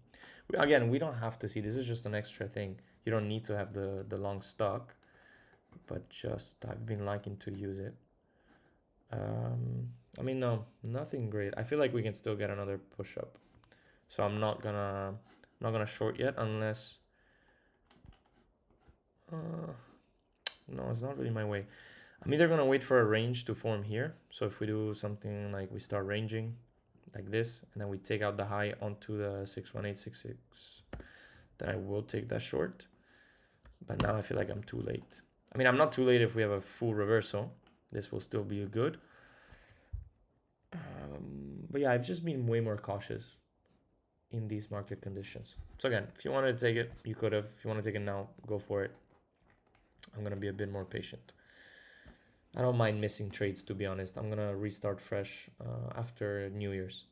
Again, we don't have to see, this is just an extra thing. You don't need to have the long stuck, but just, I've been liking to use it. I mean, no, nothing great. I feel like we can still get another push up. So I'm not gonna short yet unless no, it's not really my way. I'm either gonna wait for a range to form here. So if we do something like we start ranging like this and then we take out the high onto the 61866, then I will take that short. But now I feel like I'm too late. I mean, I'm not too late if we have a full reversal. This will still be good. But yeah, I've just been way more cautious in these market conditions. So again, if you wanted to take it, you could have. If you want to take it now, go for it. I'm gonna be a bit more patient. I don't mind missing trades, to be honest. I'm gonna restart fresh after New Year's,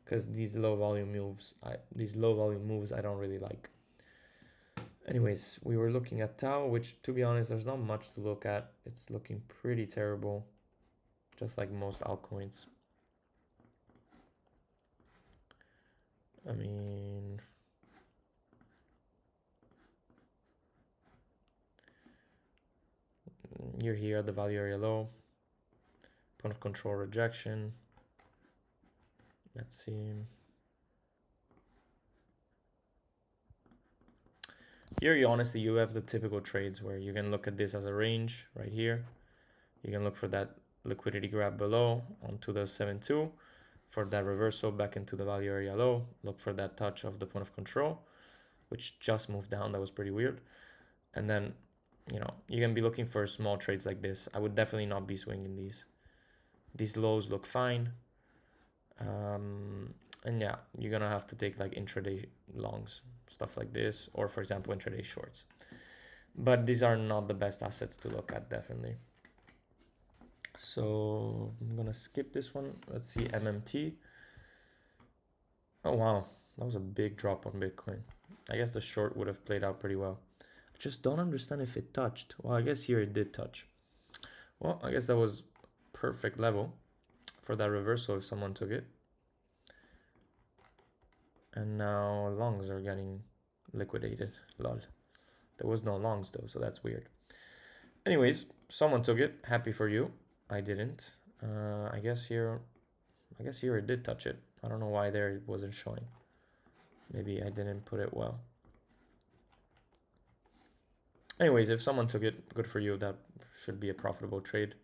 because these low volume moves, I don't really like. Anyways, we were looking at Tau, which, to be honest, there's not much to look at. It's looking pretty terrible, just like most altcoins. I mean, you're here at the value area low, point of control rejection. Let's see. Here, you have the typical trades where you can look at this as a range right here. You can look for that liquidity grab below onto the 7.2, for that reversal back into the value area low. Look for that touch of the point of control, which just moved down. That was pretty weird. And then, you know, you can be looking for small trades like this. I would definitely not be swinging these. These lows look fine. And yeah, you're gonna have to take like intraday longs, stuff like this, or for example intraday shorts. But these are not the best assets to look at, definitely. So I'm gonna skip this one. Let's see MMT. Oh wow, that was a big drop on Bitcoin. I guess the short would have played out pretty well. I just don't understand if it touched. Well, I guess here it did touch. Well, I guess that was perfect level for that reversal if someone took it. And now longs are getting liquidated. Lol. There was no longs though, so that's weird. Anyways, someone took it. Happy for you. I didn't. I guess here I guess here it did touch it. I don't know why there it wasn't showing. Maybe I didn't put it well. Anyways, if someone took it, good for you. That should be a profitable trade.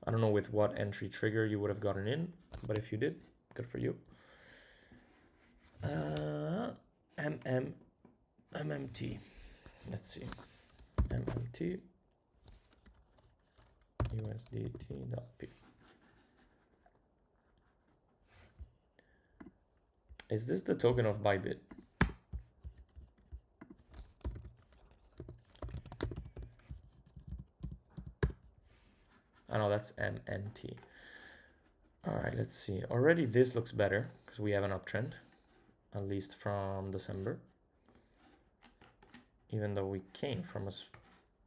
I don't know with what entry trigger you would have gotten in, but if you did, good for you. MMT. Let's see. MMT USDT.P. Is this the token of Bybit? I know that's MNT. All right, let's see. Already this looks better because we have an uptrend, at least from December. Even though we came from a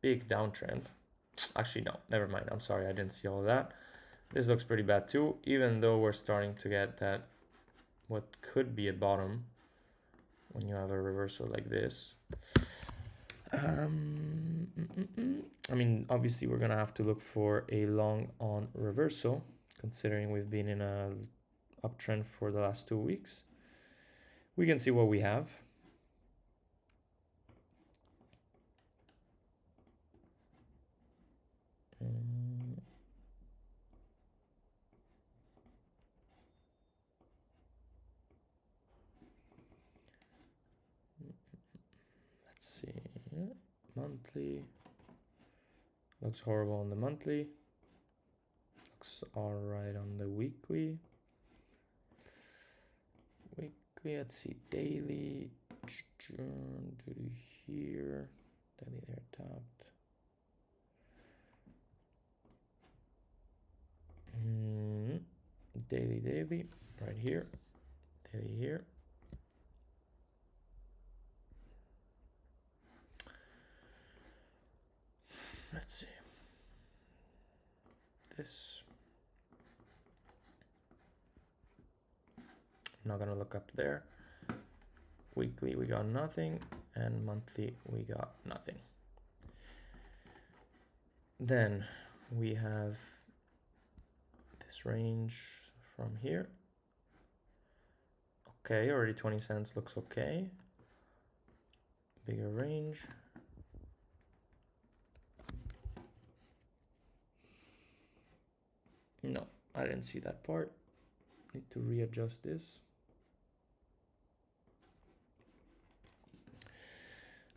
big downtrend. Actually, no, never mind. I'm sorry, I didn't see all of that. This looks pretty bad too, even though we're starting to get that what could be a bottom when you have a reversal like this. I mean, obviously we're gonna have to look for a long on reversal, considering we've been in a uptrend for the last 2 weeks. We can see what we have. Let's see, monthly, looks horrible on the monthly, looks all right on the weekly. Let's see, daily, to here, daily there tapped. Daily, right here, daily here. Let's see, this, I'm not gonna look up there. Weekly we got nothing, and monthly we got nothing. Then we have this range from here. Okay, already 20 cents looks okay. Bigger range. No, I didn't see that part. Need to readjust this.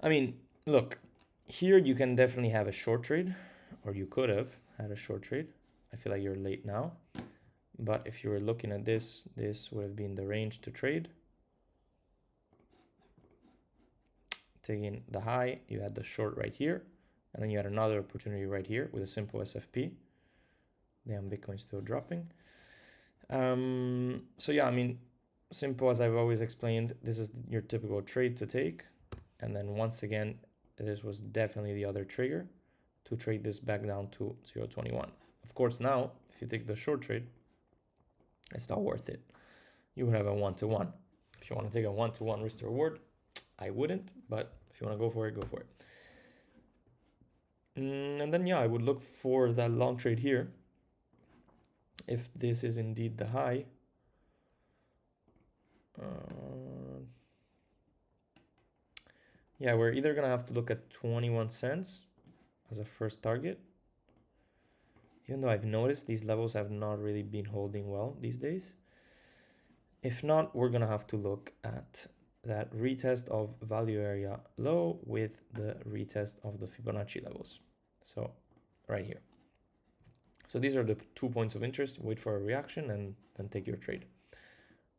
I mean, look, here you can definitely have a short trade, or you could have had a short trade. I feel like you're late now. But if you were looking at this, this would have been the range to trade. Taking the high, you had the short right here, and then you had another opportunity right here with a simple SFP. Damn, Bitcoin's still dropping. So yeah, I mean, simple as I've always explained, this is your typical trade to take. And then once again, this was definitely the other trigger to trade this back down to 0.21. Of course, now, if you take the short trade, it's not worth it. You would have a 1-to-1. If you want to take a 1-to-1 risk to reward, I wouldn't, but if you want to go for it, go for it. And then, yeah, I would look for that long trade here. If this is indeed the high, yeah, we're either going to have to look at 21 cents as a first target. Even though I've noticed these levels have not really been holding well these days. If not, we're going to have to look at that retest of value area low with the retest of the Fibonacci levels. So right here. So these are the 2 points of interest. Wait for a reaction and then take your trade.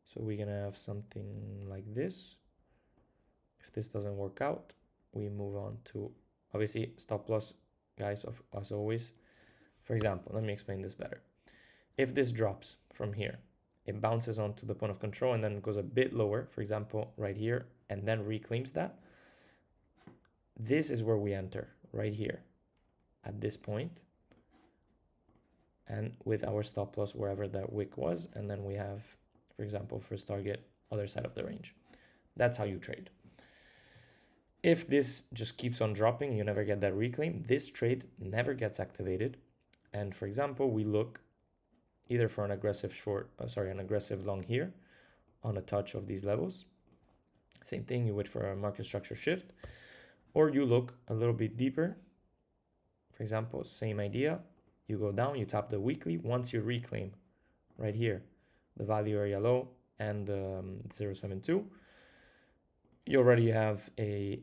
So we're going to have something like this. If this doesn't work out, we move on to, obviously, stop loss, guys, as always. For example, let me explain this better. If this drops from here, it bounces onto the point of control and then goes a bit lower, for example, right here, and then reclaims that. This is where we enter, right here, at this point, and with our stop loss wherever that wick was, and then we have, for example, first target, other side of the range. That's how you trade. If this just keeps on dropping, you never get that reclaim, this trade never gets activated. And for example, we look, either for an aggressive an aggressive long here on a touch of these levels. Same thing you would for a market structure shift, or you look a little bit deeper. For example, same idea. You go down, you tap the weekly. Once you reclaim right here, the value area low and 0.72, you already have a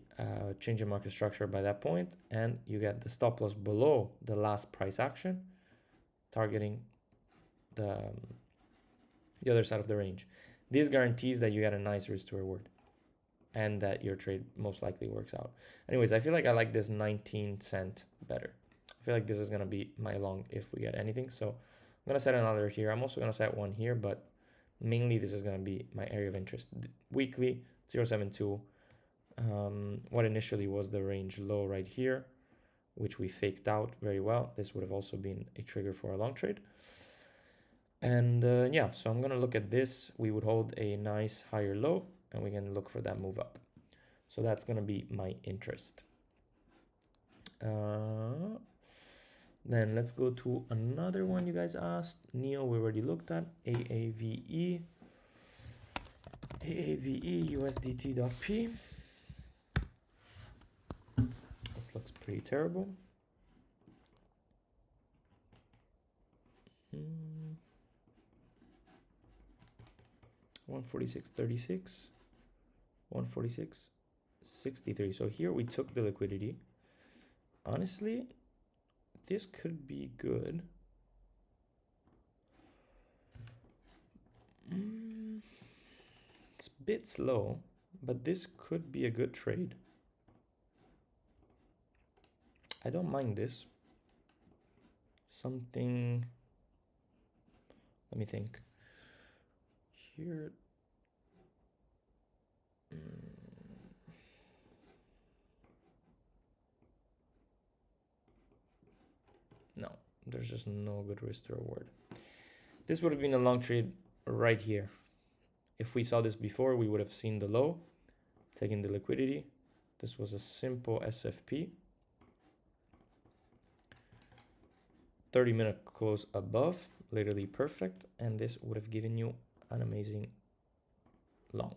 change in market structure by that point, and you get the stop loss below the last price action, targeting the other side of the range. This guarantees that you get a nice risk to reward and that your trade most likely works out. Anyways, I feel like I like this 19 cent better. I feel like this is going to be my long if we get anything. So I'm going to set another here. I'm also going to set one here, but mainly this is going to be my area of interest. Weekly, 0.72. What initially was the range low right here, which we faked out very well. This would have also been a trigger for a long trade. And yeah, so I'm going to look at this. We would hold a nice higher low, and we can look for that move up. So that's going to be my interest. Then let's go to another one you guys asked. NEO, we already looked at. AAVE. AAVE USDT.P. This looks pretty terrible. 146.36, 146.63. So here we took the liquidity. Honestly, this could be good. It's a bit slow, but this could be a good trade. I don't mind this. Something, let me think. Here, no, there's just no good risk to reward. This would have been a long trade right here. If we saw this before, we would have seen the low, taking the liquidity. This was a simple SFP. 30-minute close above, literally perfect. And this would have given you an amazing long.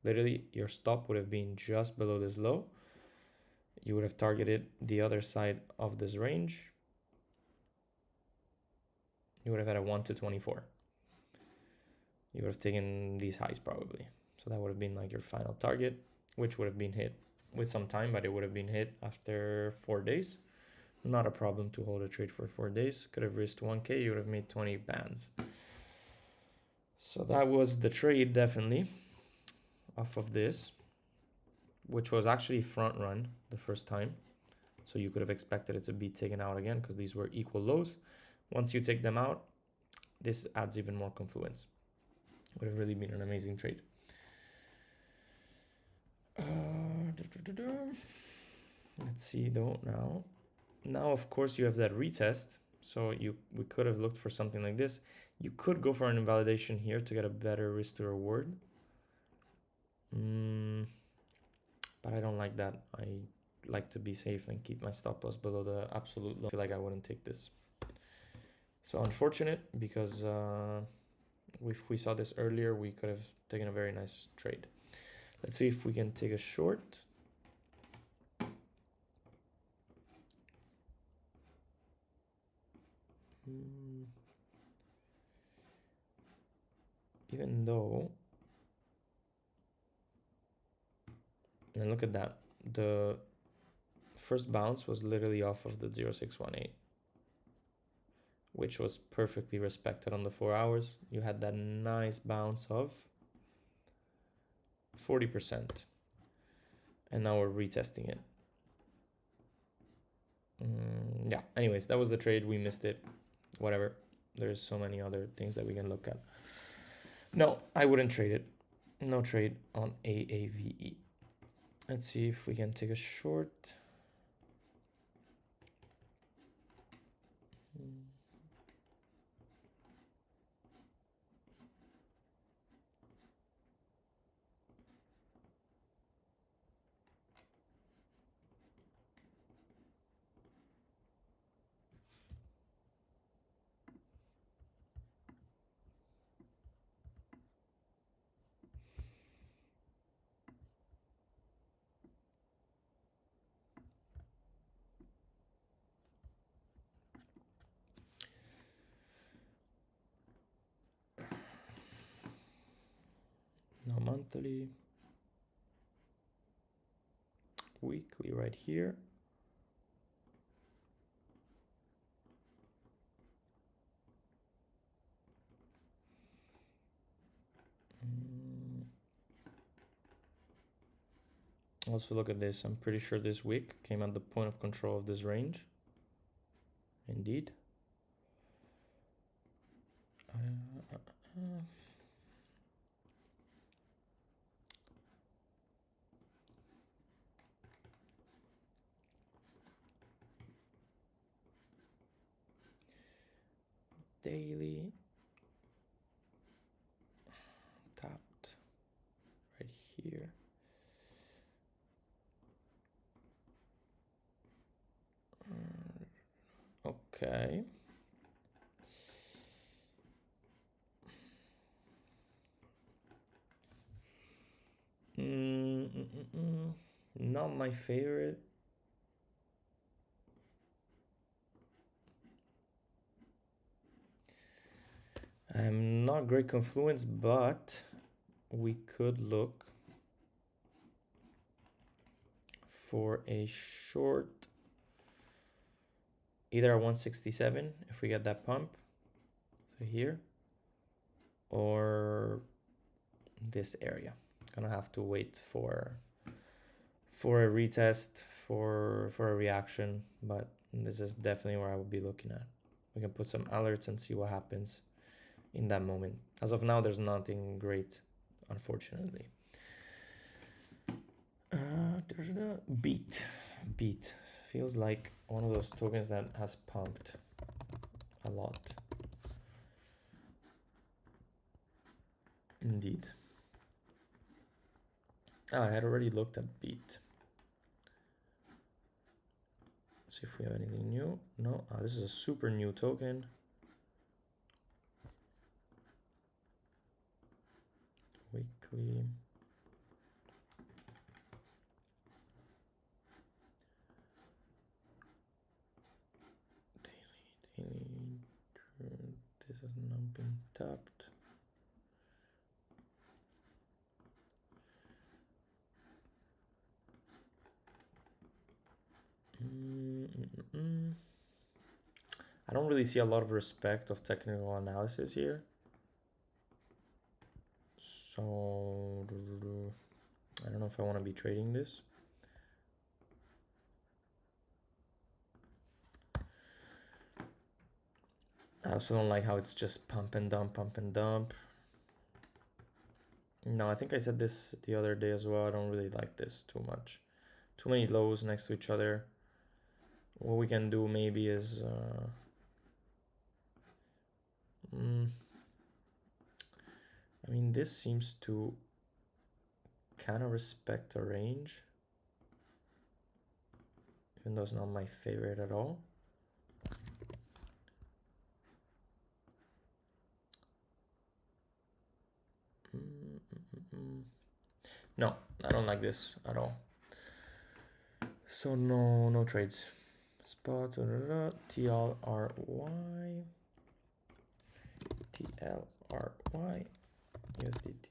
Literally, your stop would have been just below this low. You would have targeted the other side of this range. You would have had a 1 to 24. You would have taken these highs probably. So that would have been like your final target, which would have been hit with some time, but it would have been hit after 4 days. Not a problem to hold a trade for 4 days. Could have risked 1K, you would have made 20 bands. So that was the trade definitely off of this, which was actually front run the first time. So you could have expected it to be taken out again because these were equal lows. Once you take them out, this adds even more confluence. Would have really been an amazing trade. Let's see though now. Now, of course, you have that retest. So we could have looked for something like this. You could go for an invalidation here to get a better risk to reward. But I don't like that. I like to be safe and keep my stop loss below the absolute low. I feel like I wouldn't take this. So unfortunate, because if we saw this earlier, we could have taken a very nice trade. Let's see if we can take a short. Even though, and look at that, the first bounce was literally off of the 0.618, which was perfectly respected on the 4 hours. You had that nice bounce of 40%, and now we're retesting it. Yeah, anyways, that was the trade. We missed it, whatever. There's so many other things that we can look at. No, I wouldn't trade it. No trade on AAVE. Let's see if we can take a short. monthly, weekly right here. Also look at this, I'm pretty sure this wick came at the point of control of this range. Indeed. Daily. Tapped right here. Okay. Not my favorite. I'm not great confluence, but we could look for a short, either at 167 if we get that pump, so here, or this area. Gonna have to wait for a retest, for a reaction, but this is definitely where I will be looking at. We can put some alerts and see what happens in that moment. As of now, there's nothing great, unfortunately. Beat feels like one of those tokens that has pumped a lot. Indeed. I had already looked at Beat. See if we have anything new. No, this is a super new token. Weekly. Daily. This has not been tapped. I don't really see a lot of respect of technical analysis here. So I don't know if I want to be trading this. I also don't like how it's just pump and dump, pump and dump. No, I think I said this the other day as well. I don't really like this too much. Too many lows next to each other. What we can do maybe is I mean, this seems to kind of respect a range, even though it's not my favorite at all. No, I don't like this at all. So no trades. Spot TLRY USDT.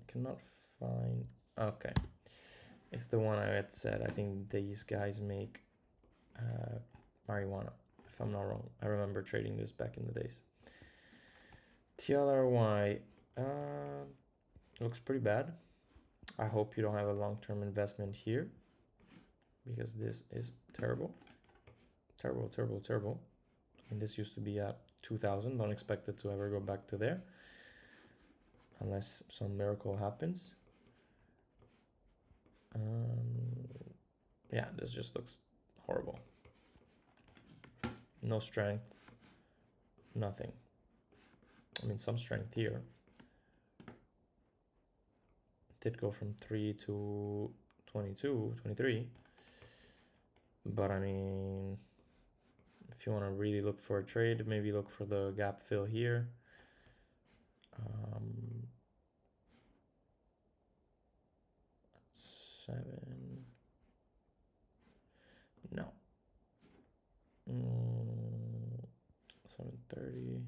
Cannot find. Okay, it's the one I had said. I think these guys make marijuana, if I'm not wrong. I remember trading this back in the days. TLRY looks pretty bad. I hope you don't have a long-term investment here, because this is terrible. Terrible. And this used to be at 2000. Don't expect it to ever go back to there unless some miracle happens. Yeah, this just looks horrible. No strength, nothing. I mean, some strength here. Did go from 3 to 22, 23. But I mean, if you want to really look for a trade, maybe look for the gap fill here. 7. No. 730.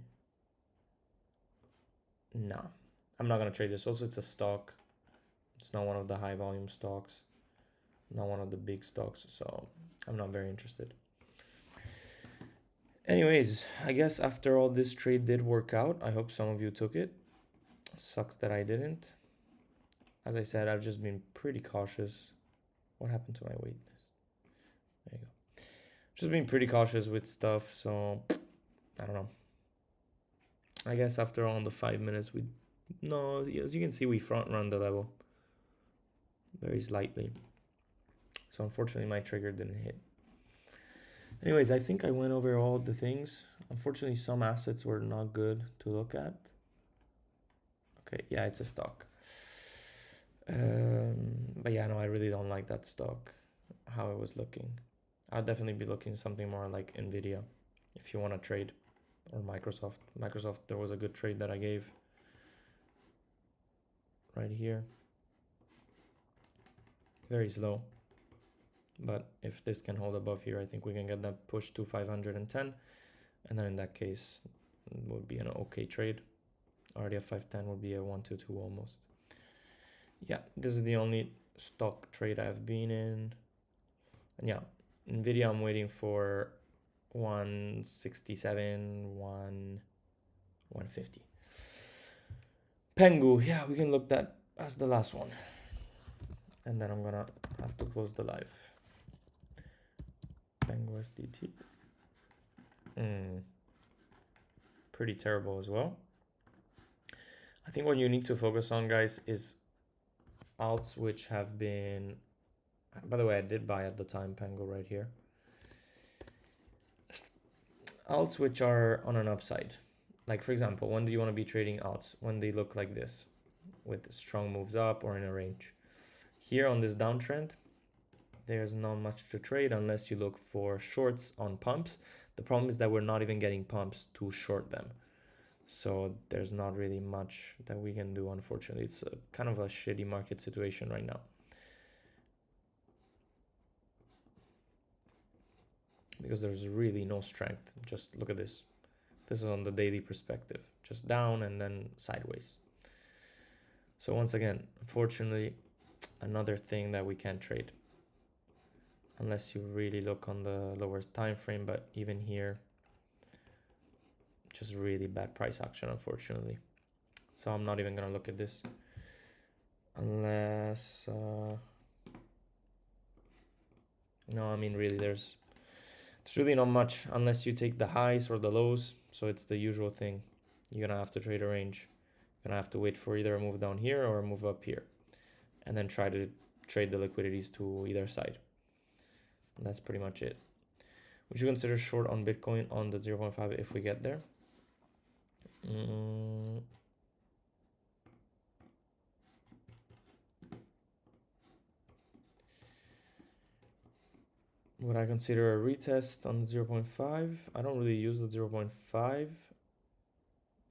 Nah, I'm not gonna trade this. Also, it's a stock. It's not one of the high volume stocks, not one of the big stocks, so I'm not very interested. Anyways, I guess after all, this trade did work out. I hope some of you took it. Sucks that I didn't. As I said, I've just been pretty cautious. What happened to my weight? There you go. Just been pretty cautious with stuff, so I don't know. I guess after all, in the 5 minutes, no, as you can see, we front run the level very slightly. So unfortunately, my trigger didn't hit. Anyways, I think I went over all the things. Unfortunately, some assets were not good to look at. Okay, yeah, it's a stock. But yeah, no, I really don't like that stock, how it was looking. I'll definitely be looking something more like Nvidia if you want to trade, or Microsoft. Microsoft, there was a good trade that I gave right here. Very slow. But if this can hold above here, I think we can get that push to 510. And then in that case, it would be an okay trade. Already at 510 would be a 122 almost. Yeah, this is the only stock trade I've been in. And yeah, Nvidia, I'm waiting for 167, 150. Pengu, yeah, we can look that as the last one. And then I'm gonna have to close the live. Pengu SDT. Pretty terrible as well. I think what you need to focus on, guys, is alts which have been, by the way, I did buy at the time Pengu right here. Alts which are on an upside. Like, for example, when do you want to be trading alts? When they look like this, with strong moves up or in a range. Here on this downtrend, there's not much to trade unless you look for shorts on pumps. The problem is that we're not even getting pumps to short them. So there's not really much that we can do, unfortunately. It's kind of a shitty market situation right now. Because there's really no strength. Just look at this. This is on the daily perspective. Just down and then sideways. So once again, unfortunately, another thing that we can't trade. Unless you really look on the lower time frame, but even here, just really bad price action, unfortunately. So I'm not even gonna look at this unless no, I mean, really, there's really not much unless you take the highs or the lows. So it's the usual thing. You're gonna have to trade a range. You're gonna have to wait for either a move down here or a move up here, and then try to trade the liquidities to either side. And that's pretty much it. Would you consider short on Bitcoin on the 0.5 if we get there? Would I consider a retest on the 0.5? I don't really use the 0.5.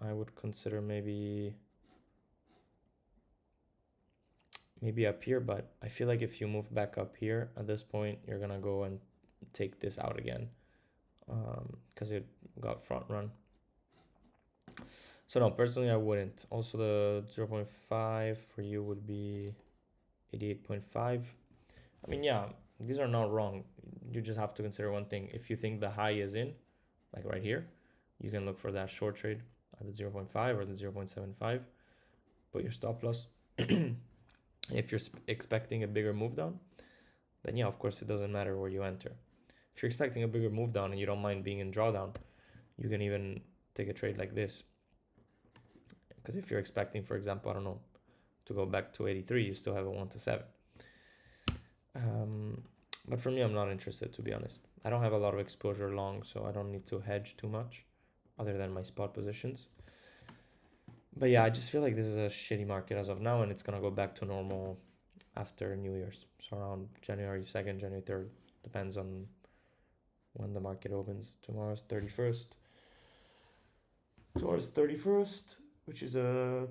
I would consider maybe up here, but I feel like if you move back up here at this point, you're gonna go and take this out again because it got front run. So no, personally I wouldn't. Also the 0.5 for you would be 88.5. I mean, yeah, these are not wrong. You just have to consider one thing. If you think the high is in, like right here, you can look for that short trade at the 0.5 or the 0.75. Put your stop loss. If you're expecting a bigger move down, then yeah, of course it doesn't matter where you enter. If you're expecting a bigger move down and you don't mind being in drawdown, you can even take a trade like this. Because if you're expecting, for example, I don't know, to go back to 83, you still have a 1 to 7. But for me, I'm not interested, to be honest. I don't have a lot of exposure long, so I don't need to hedge too much other than my spot positions. But yeah, I just feel like this is a shitty market as of now, and it's going to go back to normal after New Year's. So around January 2nd, January 3rd, depends on when the market opens. Tomorrow's 31st. Tomorrow's 31st, which is a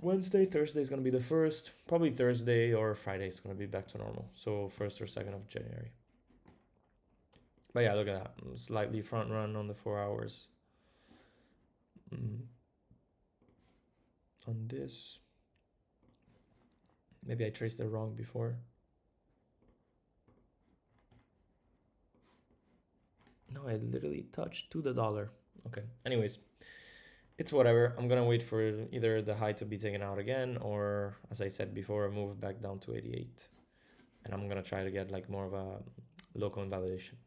Wednesday. Thursday is going to be the 1st. Probably Thursday or Friday is going to be back to normal. So 1st or 2nd of January. But yeah, look at that. Slightly front run on the 4 hours. on this. Maybe I traced it wrong before. No, I literally touched to the dollar. Okay, anyways, it's whatever. I'm gonna wait for either the high to be taken out again, or as I said before, move back down to 88. And I'm gonna try to get like more of a local invalidation.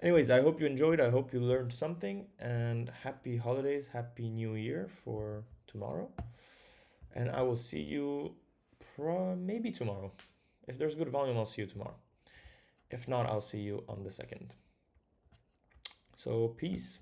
Anyways, I hope you enjoyed. I hope you learned something, and happy holidays, happy new year for tomorrow. And I will see you maybe tomorrow. If there's good volume, I'll see you tomorrow. If not, I'll see you on the 2nd. So peace.